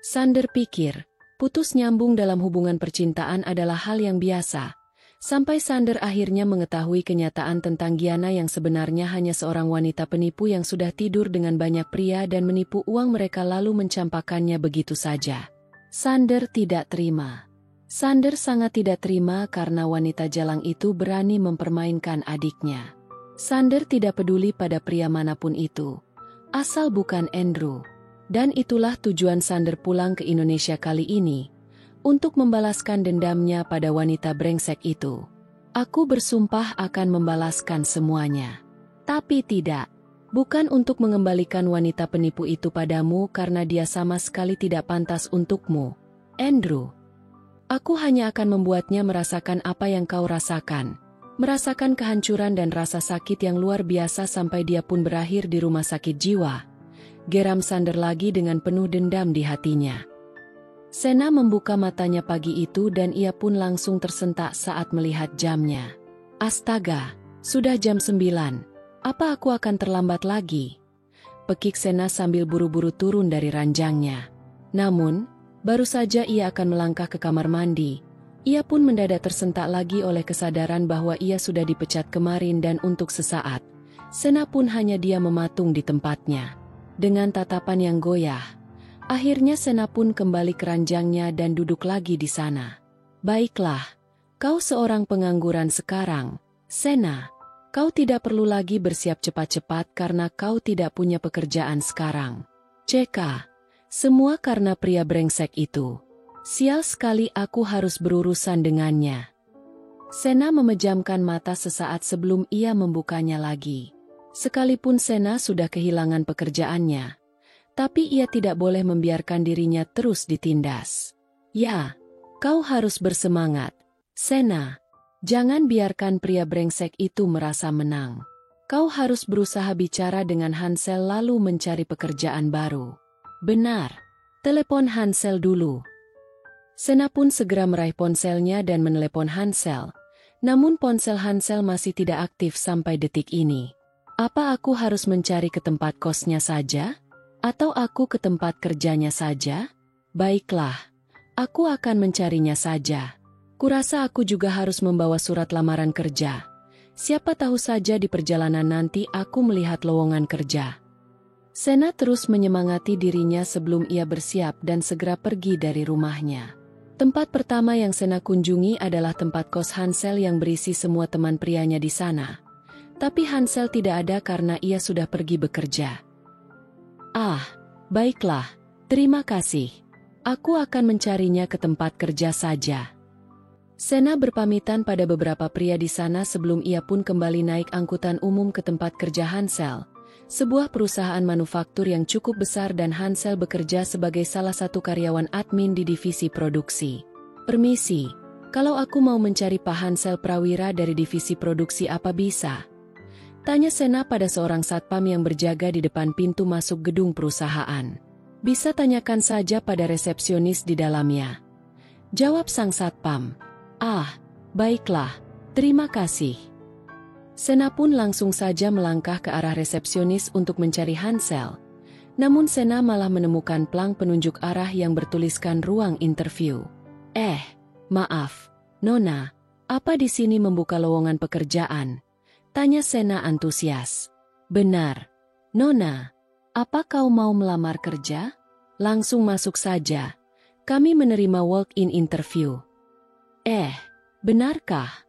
Sander pikir, putus nyambung dalam hubungan percintaan adalah hal yang biasa. Sampai Sander akhirnya mengetahui kenyataan tentang Gianna yang sebenarnya hanya seorang wanita penipu yang sudah tidur dengan banyak pria dan menipu uang mereka lalu mencampakkannya begitu saja. Sander tidak terima. Sander sangat tidak terima karena wanita jalang itu berani mempermainkan adiknya. Sander tidak peduli pada pria manapun itu, asal bukan Andrew. Dan itulah tujuan Sander pulang ke Indonesia kali ini, untuk membalaskan dendamnya pada wanita brengsek itu. Aku bersumpah akan membalaskan semuanya. Tapi tidak. Bukan untuk mengembalikan wanita penipu itu padamu karena dia sama sekali tidak pantas untukmu, Andrew. Aku hanya akan membuatnya merasakan apa yang kau rasakan. Merasakan kehancuran dan rasa sakit yang luar biasa sampai dia pun berakhir di rumah sakit jiwa. Geram Sander lagi dengan penuh dendam di hatinya. Sena membuka matanya pagi itu dan ia pun langsung tersentak saat melihat jamnya. Astaga, sudah jam 9. Apa aku akan terlambat lagi? Pekik Sena sambil buru-buru turun dari ranjangnya. Namun, baru saja ia akan melangkah ke kamar mandi, ia pun mendadak tersentak lagi oleh kesadaran bahwa ia sudah dipecat kemarin dan untuk sesaat, Sena pun hanya diam mematung di tempatnya. Dengan tatapan yang goyah, akhirnya Sena pun kembali ke ranjangnya dan duduk lagi di sana. Baiklah, kau seorang pengangguran sekarang, Sena. Kau tidak perlu lagi bersiap cepat-cepat karena kau tidak punya pekerjaan sekarang. CK, semua karena pria brengsek itu. Sial sekali aku harus berurusan dengannya. Sena memejamkan mata sesaat sebelum ia membukanya lagi. Sekalipun Sena sudah kehilangan pekerjaannya, tapi ia tidak boleh membiarkan dirinya terus ditindas. Ya, kau harus bersemangat, Sena. Jangan biarkan pria brengsek itu merasa menang. Kau harus berusaha bicara dengan Hansel lalu mencari pekerjaan baru. Benar, telepon Hansel dulu. Sena pun segera meraih ponselnya dan menelepon Hansel. Namun ponsel Hansel masih tidak aktif sampai detik ini. Apa aku harus mencari ke tempat kosnya saja? Atau aku ke tempat kerjanya saja? Baiklah, aku akan mencarinya saja. Kurasa aku juga harus membawa surat lamaran kerja. Siapa tahu saja di perjalanan nanti aku melihat lowongan kerja. Sena terus menyemangati dirinya sebelum ia bersiap dan segera pergi dari rumahnya. Tempat pertama yang Sena kunjungi adalah tempat kos Hansel yang berisi semua teman prianya di sana. Tapi Hansel tidak ada karena ia sudah pergi bekerja. Ah, baiklah, terima kasih. Aku akan mencarinya ke tempat kerja saja. Sena berpamitan pada beberapa pria di sana sebelum ia pun kembali naik angkutan umum ke tempat kerja Hansel, sebuah perusahaan manufaktur yang cukup besar dan Hansel bekerja sebagai salah satu karyawan admin di divisi produksi. Permisi, Kalau aku mau mencari Pak Hansel Prawira dari divisi produksi apa bisa? Tanya Sena pada seorang satpam yang berjaga di depan pintu masuk gedung perusahaan. Bisa tanyakan saja pada resepsionis di dalamnya. Jawab sang satpam. Ah, baiklah, terima kasih. Sena pun langsung saja melangkah ke arah resepsionis untuk mencari Hansel. Namun Sena malah menemukan plang penunjuk arah yang bertuliskan ruang interview. Maaf, Nona, apa di sini membuka lowongan pekerjaan? Tanya Sena antusias. Benar, Nona. Apa kau mau melamar kerja? Langsung masuk saja. Kami menerima walk-in interview. Benarkah?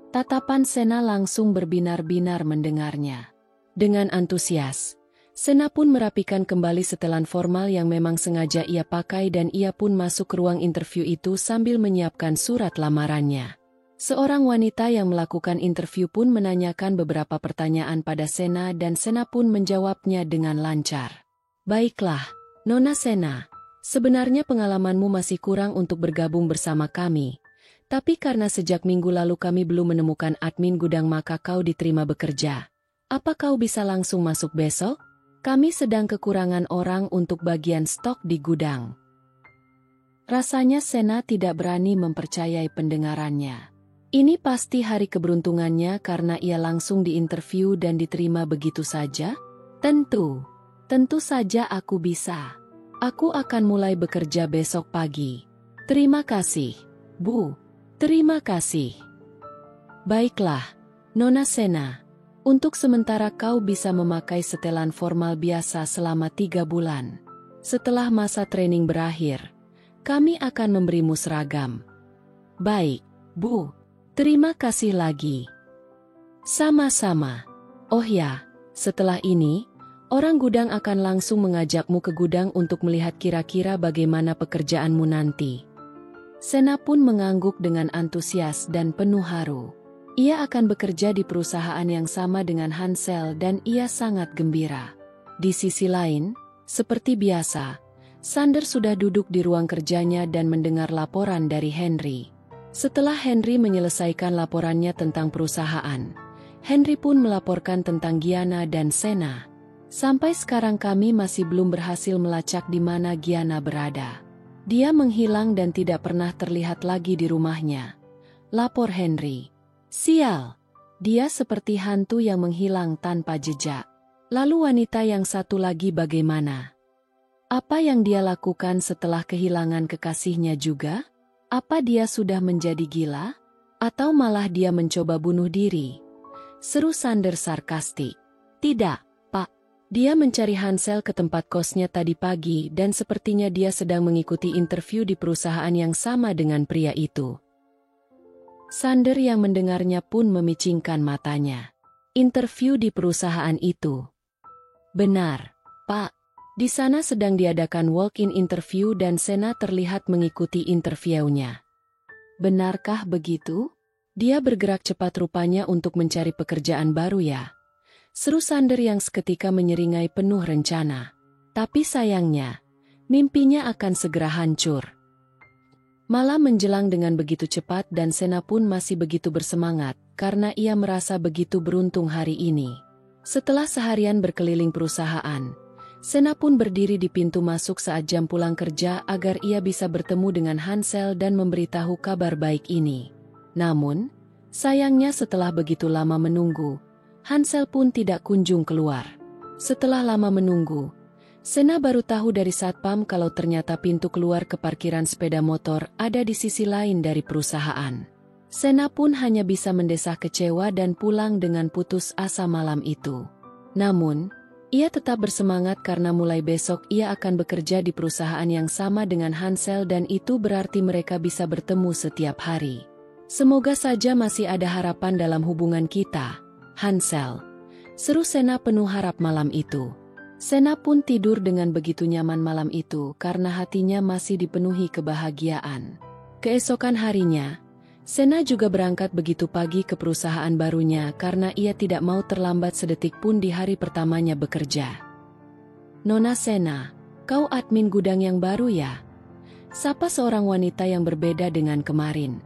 Tatapan Sena langsung berbinar-binar mendengarnya. Dengan antusias, Sena pun merapikan kembali setelan formal yang memang sengaja ia pakai dan ia pun masuk ke ruang interview itu sambil menyiapkan surat lamarannya. Seorang wanita yang melakukan interview pun menanyakan beberapa pertanyaan pada Sena dan Sena pun menjawabnya dengan lancar. Baiklah, Nona Sena, sebenarnya pengalamanmu masih kurang untuk bergabung bersama kami. Tapi karena sejak minggu lalu kami belum menemukan admin gudang maka kau diterima bekerja. Apa kau bisa langsung masuk besok? Kami sedang kekurangan orang untuk bagian stok di gudang. Rasanya Sena tidak berani mempercayai pendengarannya. Ini pasti hari keberuntungannya karena ia langsung diinterview dan diterima begitu saja? Tentu saja aku bisa. Aku akan mulai bekerja besok pagi. Terima kasih, Bu. Terima kasih. Baiklah, Nona Sena. Untuk sementara kau bisa memakai setelan formal biasa selama 3 bulan. Setelah masa training berakhir, kami akan memberimu seragam. Baik, Bu. Terima kasih lagi. Sama-sama. Oh ya, setelah ini, orang gudang akan langsung mengajakmu ke gudang untuk melihat kira-kira bagaimana pekerjaanmu nanti. Sena pun mengangguk dengan antusias dan penuh haru. Ia akan bekerja di perusahaan yang sama dengan Hansel dan ia sangat gembira. Di sisi lain, seperti biasa, Sander sudah duduk di ruang kerjanya dan mendengar laporan dari Henry. Setelah Henry menyelesaikan laporannya tentang perusahaan, Henry pun melaporkan tentang Giana dan Sena. Sampai sekarang kami masih belum berhasil melacak di mana Giana berada. Dia menghilang dan tidak pernah terlihat lagi di rumahnya. Lapor Henry. Sial, dia seperti hantu yang menghilang tanpa jejak. Lalu wanita yang satu lagi bagaimana? Apa yang dia lakukan setelah kehilangan kekasihnya juga? Apa dia sudah menjadi gila? Atau malah dia mencoba bunuh diri? Seru Sander sarkastik. Tidak, Pak. Dia mencari Hansel ke tempat kosnya tadi pagi dan sepertinya dia sedang mengikuti interview di perusahaan yang sama dengan pria itu. Sander yang mendengarnya pun memicingkan matanya. Interview di perusahaan itu. Benar, Pak. Di sana sedang diadakan walk-in interview dan Sena terlihat mengikuti interviewnya. Benarkah begitu? Dia bergerak cepat rupanya untuk mencari pekerjaan baru ya. Seru Sander yang seketika menyeringai penuh rencana. Tapi sayangnya, mimpinya akan segera hancur. Malam menjelang dengan begitu cepat dan Sena pun masih begitu bersemangat karena ia merasa begitu beruntung hari ini. Setelah seharian berkeliling perusahaan, Sena pun berdiri di pintu masuk saat jam pulang kerja agar ia bisa bertemu dengan Hansel dan memberitahu kabar baik ini. Namun, sayangnya setelah begitu lama menunggu, Hansel pun tidak kunjung keluar. Setelah lama menunggu, Sena baru tahu dari satpam kalau ternyata pintu keluar ke parkiran sepeda motor ada di sisi lain dari perusahaan. Sena pun hanya bisa mendesah kecewa dan pulang dengan putus asa malam itu. Namun, ia tetap bersemangat karena mulai besok ia akan bekerja di perusahaan yang sama dengan Hansel dan itu berarti mereka bisa bertemu setiap hari. Semoga saja masih ada harapan dalam hubungan kita, Hansel. Seru Sena penuh harap malam itu. Sena pun tidur dengan begitu nyaman malam itu karena hatinya masih dipenuhi kebahagiaan. Keesokan harinya, Sena juga berangkat begitu pagi ke perusahaan barunya karena ia tidak mau terlambat sedetik pun di hari pertamanya bekerja. Nona Sena, kau admin gudang yang baru ya? Sapa seorang wanita yang berbeda dengan kemarin.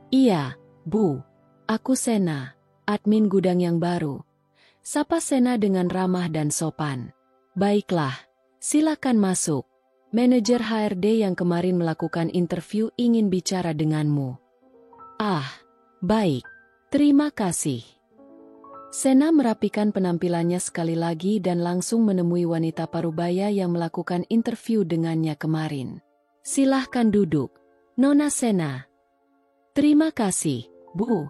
Iya, Bu. Aku Sena, admin gudang yang baru. Sapa Sena dengan ramah dan sopan. Baiklah, silakan masuk. Manajer HRD yang kemarin melakukan interview ingin bicara denganmu. Baik. Terima kasih. Sena merapikan penampilannya sekali lagi dan langsung menemui wanita parubaya yang melakukan interview dengannya kemarin. Silahkan duduk, Nona Sena. Terima kasih, Bu.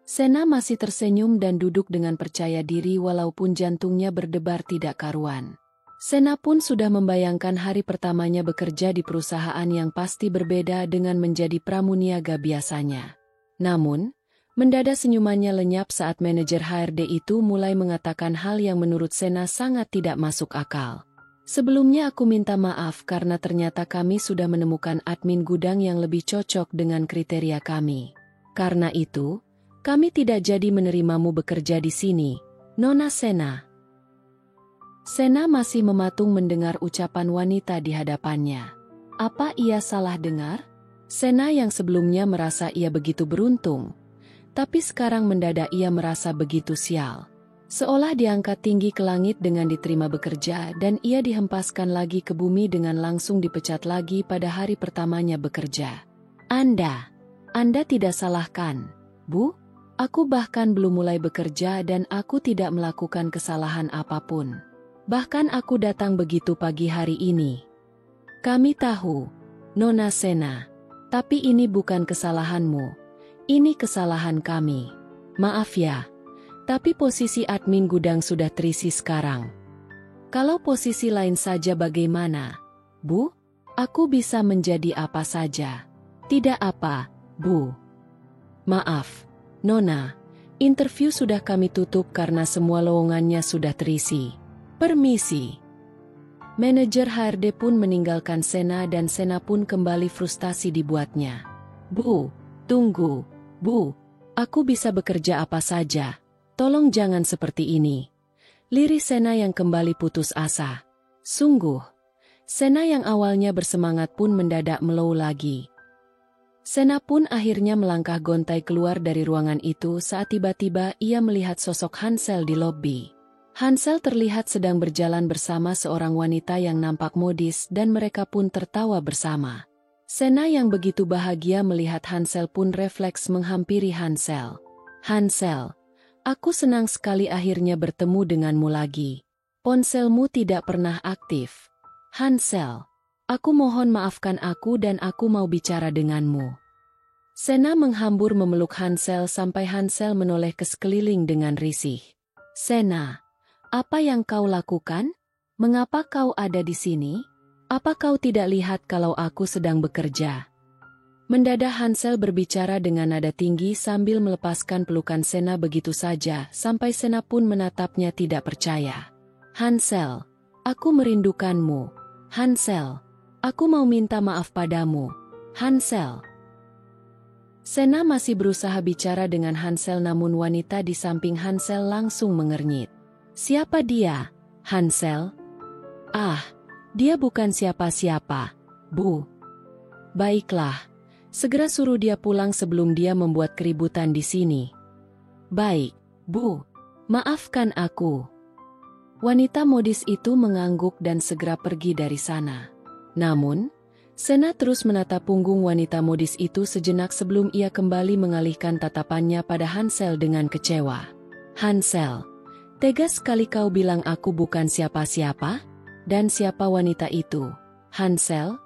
Sena masih tersenyum dan duduk dengan percaya diri walaupun jantungnya berdebar tidak karuan. Sena pun sudah membayangkan hari pertamanya bekerja di perusahaan yang pasti berbeda dengan menjadi pramuniaga biasanya. Namun, mendadak senyumannya lenyap saat manajer HRD itu mulai mengatakan hal yang menurut Sena sangat tidak masuk akal. Sebelumnya aku minta maaf karena ternyata kami sudah menemukan admin gudang yang lebih cocok dengan kriteria kami. Karena itu, kami tidak jadi menerimamu bekerja di sini, Nona Sena. Sena masih mematung mendengar ucapan wanita di hadapannya. Apa ia salah dengar? Sena yang sebelumnya merasa ia begitu beruntung, tapi sekarang mendadak ia merasa begitu sial. Seolah diangkat tinggi ke langit dengan diterima bekerja dan ia dihempaskan lagi ke bumi dengan langsung dipecat lagi pada hari pertamanya bekerja. Anda tidak salahkan, Bu. Aku bahkan belum mulai bekerja dan aku tidak melakukan kesalahan apapun. Bahkan aku datang begitu pagi hari ini. Kami tahu, Nona Sena, tapi ini bukan kesalahanmu. Ini kesalahan kami. Maaf ya. Tapi posisi admin gudang sudah terisi sekarang. Kalau posisi lain saja bagaimana? Bu, aku bisa menjadi apa saja. Tidak apa, Bu. Maaf, Nona. Interview sudah kami tutup karena semua lowongannya sudah terisi. Permisi. Manajer HRD pun meninggalkan Sena dan Sena pun kembali frustasi dibuatnya. Bu, tunggu. Bu, aku bisa bekerja apa saja. Tolong jangan seperti ini. Lirih Sena yang kembali putus asa. Sungguh, Sena yang awalnya bersemangat pun mendadak melow lagi. Sena pun akhirnya melangkah gontai keluar dari ruangan itu saat tiba-tiba ia melihat sosok Hansel di lobi. Hansel terlihat sedang berjalan bersama seorang wanita yang nampak modis dan mereka pun tertawa bersama. Sena yang begitu bahagia melihat Hansel pun refleks menghampiri Hansel. Hansel, aku senang sekali akhirnya bertemu denganmu lagi. Ponselmu tidak pernah aktif. Hansel, aku mohon maafkan aku dan aku mau bicara denganmu. Sena menghambur memeluk Hansel sampai Hansel menoleh ke sekeliling dengan risih. Sena, apa yang kau lakukan? Mengapa kau ada di sini? Apa kau tidak lihat kalau aku sedang bekerja? Mendadak Hansel berbicara dengan nada tinggi sambil melepaskan pelukan Sena begitu saja sampai Sena pun menatapnya tidak percaya. Hansel, aku merindukanmu. Hansel, aku mau minta maaf padamu. Hansel. Sena masih berusaha bicara dengan Hansel namun wanita di samping Hansel langsung mengernyit. Siapa dia, Hansel? Dia bukan siapa-siapa, Bu. Baiklah. Segera suruh dia pulang sebelum dia membuat keributan di sini. Baik, Bu. Maafkan aku. Wanita modis itu mengangguk dan segera pergi dari sana. Namun, Sena terus menatap punggung wanita modis itu sejenak sebelum ia kembali mengalihkan tatapannya pada Hansel dengan kecewa. Hansel, tegas sekali kau bilang aku bukan siapa-siapa? Dan siapa wanita itu? Hansel?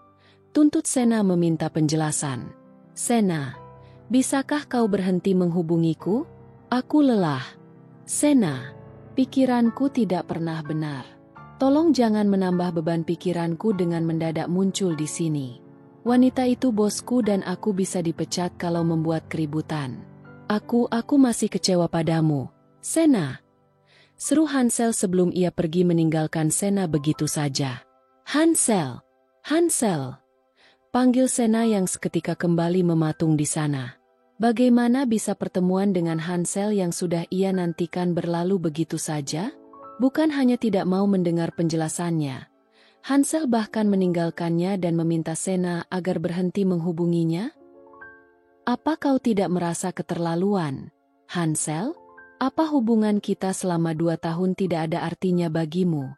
Tuntut Sena meminta penjelasan. Sena, bisakah kau berhenti menghubungiku? Aku lelah. Sena, pikiranku tidak pernah benar. Tolong jangan menambah beban pikiranku dengan mendadak muncul di sini. Wanita itu bosku dan aku bisa dipecat kalau membuat keributan. Aku masih kecewa padamu, Sena. Seru Hansel sebelum ia pergi meninggalkan Sena begitu saja. Hansel! Hansel! Panggil Sena yang seketika kembali mematung di sana. Bagaimana bisa pertemuan dengan Hansel yang sudah ia nantikan berlalu begitu saja? Bukan hanya tidak mau mendengar penjelasannya. Hansel bahkan meninggalkannya dan meminta Sena agar berhenti menghubunginya. Apa kau tidak merasa keterlaluan, Hansel? Apa hubungan kita selama 2 tahun tidak ada artinya bagimu?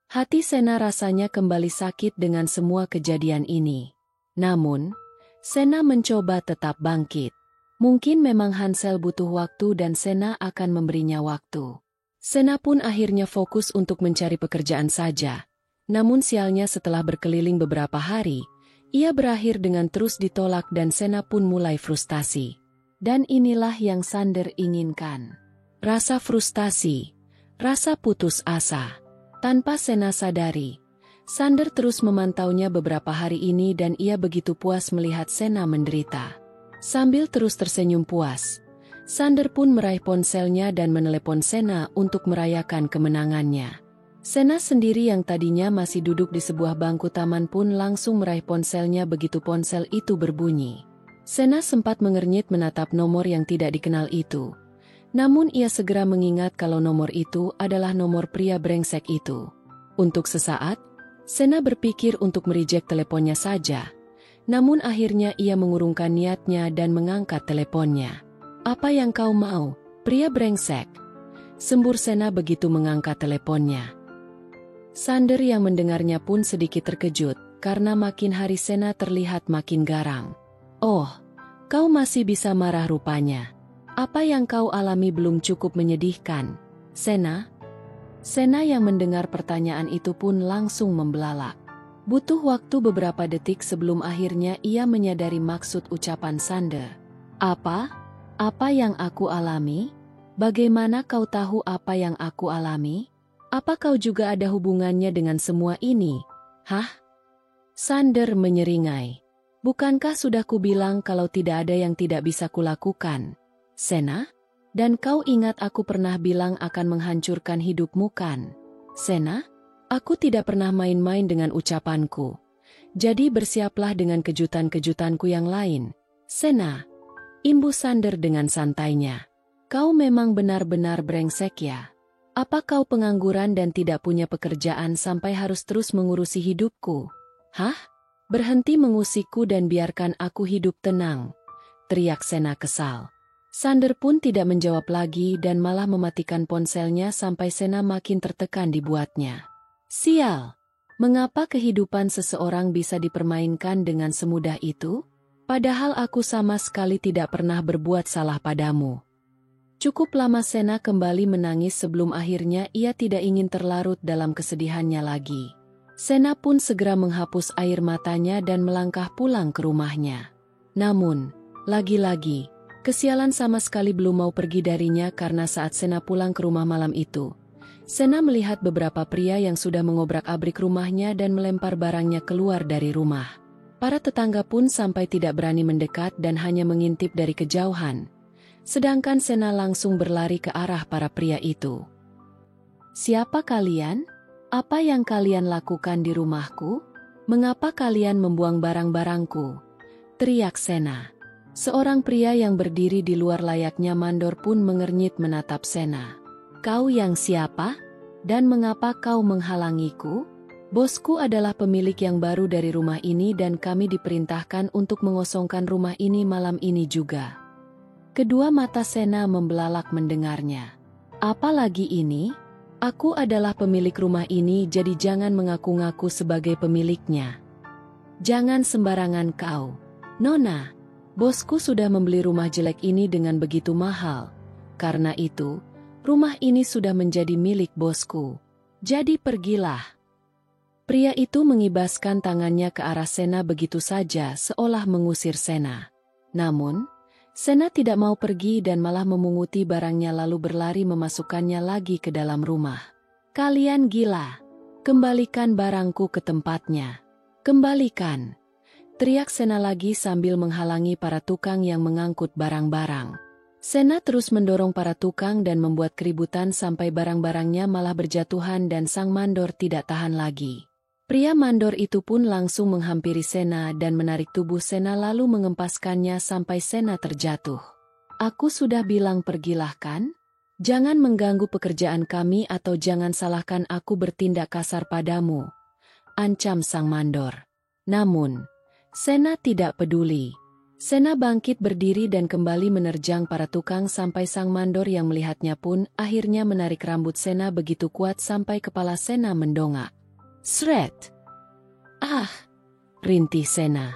Hati Sena rasanya kembali sakit dengan semua kejadian ini. Namun, Sena mencoba tetap bangkit. Mungkin memang Hansel butuh waktu dan Sena akan memberinya waktu. Sena pun akhirnya fokus untuk mencari pekerjaan saja. Namun sialnya setelah berkeliling beberapa hari, ia berakhir dengan terus ditolak dan Sena pun mulai frustasi. Dan inilah yang Sander inginkan. Rasa frustasi, rasa putus asa. Tanpa Sena sadari, Sander terus memantaunya beberapa hari ini dan ia begitu puas melihat Sena menderita. Sambil terus tersenyum puas, Sander pun meraih ponselnya dan menelepon Sena untuk merayakan kemenangannya. Sena sendiri yang tadinya masih duduk di sebuah bangku taman pun langsung meraih ponselnya begitu ponsel itu berbunyi. Sena sempat mengernyit menatap nomor yang tidak dikenal itu. Namun ia segera mengingat kalau nomor itu adalah nomor pria brengsek itu. Untuk sesaat, Sena berpikir untuk mereject teleponnya saja. Namun akhirnya ia mengurungkan niatnya dan mengangkat teleponnya. "Apa yang kau mau, pria brengsek?" sembur Sena begitu mengangkat teleponnya. Sander yang mendengarnya pun sedikit terkejut, karena makin hari Sena terlihat makin garang. "Oh, kau masih bisa marah rupanya. Apa yang kau alami belum cukup menyedihkan, Sena?" Sena yang mendengar pertanyaan itu pun langsung membelalak. Butuh waktu beberapa detik sebelum akhirnya ia menyadari maksud ucapan Sander. "Apa? Apa yang aku alami? Bagaimana kau tahu apa yang aku alami? Apa kau juga ada hubungannya dengan semua ini? Hah?" Sander menyeringai. "Bukankah sudah kubilang kalau tidak ada yang tidak bisa kulakukan, Sena? Dan kau ingat aku pernah bilang akan menghancurkan hidupmu kan, Sena? Aku tidak pernah main-main dengan ucapanku. Jadi bersiaplah dengan kejutan-kejutanku yang lain, Sena." Imbus Sander dengan santainya. "Kau memang benar-benar brengsek ya? Apa kau pengangguran dan tidak punya pekerjaan sampai harus terus mengurusi hidupku? Hah? Berhenti mengusikku dan biarkan aku hidup tenang," teriak Sena kesal. Sander pun tidak menjawab lagi dan malah mematikan ponselnya sampai Sena makin tertekan dibuatnya. "Sial! Mengapa kehidupan seseorang bisa dipermainkan dengan semudah itu? Padahal aku sama sekali tidak pernah berbuat salah padamu." Cukup lama Sena kembali menangis sebelum akhirnya ia tidak ingin terlarut dalam kesedihannya lagi. Sena pun segera menghapus air matanya dan melangkah pulang ke rumahnya. Namun, lagi-lagi, kesialan sama sekali belum mau pergi darinya karena saat Sena pulang ke rumah malam itu, Sena melihat beberapa pria yang sudah mengobrak-abrik rumahnya dan melempar barangnya keluar dari rumah. Para tetangga pun sampai tidak berani mendekat dan hanya mengintip dari kejauhan. Sedangkan Sena langsung berlari ke arah para pria itu. "Siapa kalian? Apa yang kalian lakukan di rumahku? Mengapa kalian membuang barang-barangku?" teriak Sena. Seorang pria yang berdiri di luar layaknya mandor pun mengernyit menatap Sena. "Kau yang siapa? Dan mengapa kau menghalangiku? Bosku adalah pemilik yang baru dari rumah ini dan kami diperintahkan untuk mengosongkan rumah ini malam ini juga." Kedua mata Sena membelalak mendengarnya. "Apalagi ini? Aku adalah pemilik rumah ini jadi jangan mengaku-ngaku sebagai pemiliknya. Jangan sembarangan kau. Nona, bosku sudah membeli rumah jelek ini dengan begitu mahal. Karena itu, rumah ini sudah menjadi milik bosku. Jadi pergilah." Pria itu mengibaskan tangannya ke arah Sena begitu saja seolah mengusir Sena. Namun, Sena tidak mau pergi dan malah memunguti barangnya lalu berlari memasukkannya lagi ke dalam rumah. "Kalian gila. Kembalikan barangku ke tempatnya. Kembalikan!" teriak Sena lagi sambil menghalangi para tukang yang mengangkut barang-barang. Sena terus mendorong para tukang dan membuat keributan sampai barang-barangnya malah berjatuhan dan sang mandor tidak tahan lagi. Pria mandor itu pun langsung menghampiri Sena dan menarik tubuh Sena lalu mengempaskannya sampai Sena terjatuh. "Aku sudah bilang pergilah kan? Jangan mengganggu pekerjaan kami atau jangan salahkan aku bertindak kasar padamu," ancam sang mandor. Namun, Sena tidak peduli. Sena bangkit berdiri dan kembali menerjang para tukang sampai sang mandor yang melihatnya pun akhirnya menarik rambut Sena begitu kuat sampai kepala Sena mendongak. Sret! Ah! Rintih Sena.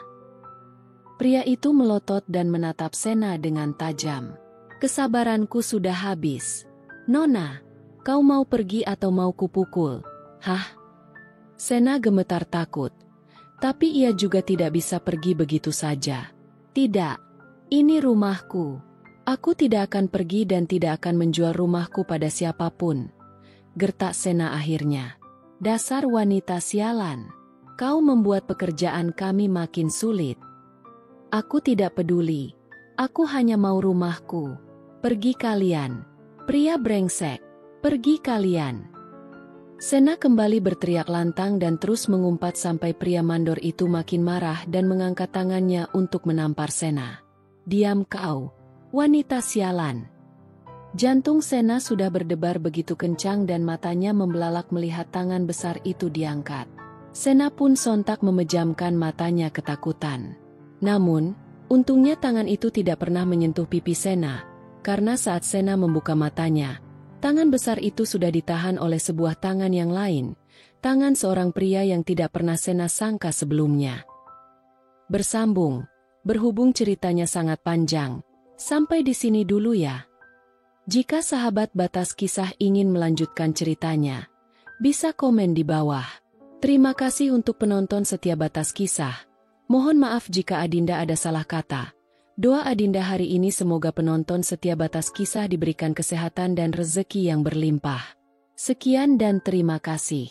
Pria itu melotot dan menatap Sena dengan tajam. Kesabaranku sudah habis. Nona, kau mau pergi atau mau kupukul? Hah? Sena gemetar takut. Tapi ia juga tidak bisa pergi begitu saja. Tidak, ini rumahku. Aku tidak akan pergi dan tidak akan menjual rumahku pada siapapun. Gertak Sena akhirnya. Dasar wanita sialan. Kau membuat pekerjaan kami makin sulit. Aku tidak peduli. Aku hanya mau rumahku. Pergi kalian. Pria brengsek. Pergi kalian. Sena kembali berteriak lantang dan terus mengumpat sampai pria mandor itu makin marah dan mengangkat tangannya untuk menampar Sena. Diam kau, wanita sialan. Jantung Sena sudah berdebar begitu kencang dan matanya membelalak melihat tangan besar itu diangkat. Sena pun sontak memejamkan matanya ketakutan. Namun, untungnya tangan itu tidak pernah menyentuh pipi Sena, karena saat Sena membuka matanya, tangan besar itu sudah ditahan oleh sebuah tangan yang lain, tangan seorang pria yang tidak pernah Sena sangka sebelumnya. Bersambung, berhubung ceritanya sangat panjang, sampai di sini dulu ya. Jika sahabat Batas Kisah ingin melanjutkan ceritanya, bisa komen di bawah. Terima kasih untuk penonton setia Batas Kisah. Mohon maaf jika Adinda ada salah kata. Doa Adinda hari ini semoga penonton setia Batas Kisah diberikan kesehatan dan rezeki yang berlimpah. Sekian dan terima kasih.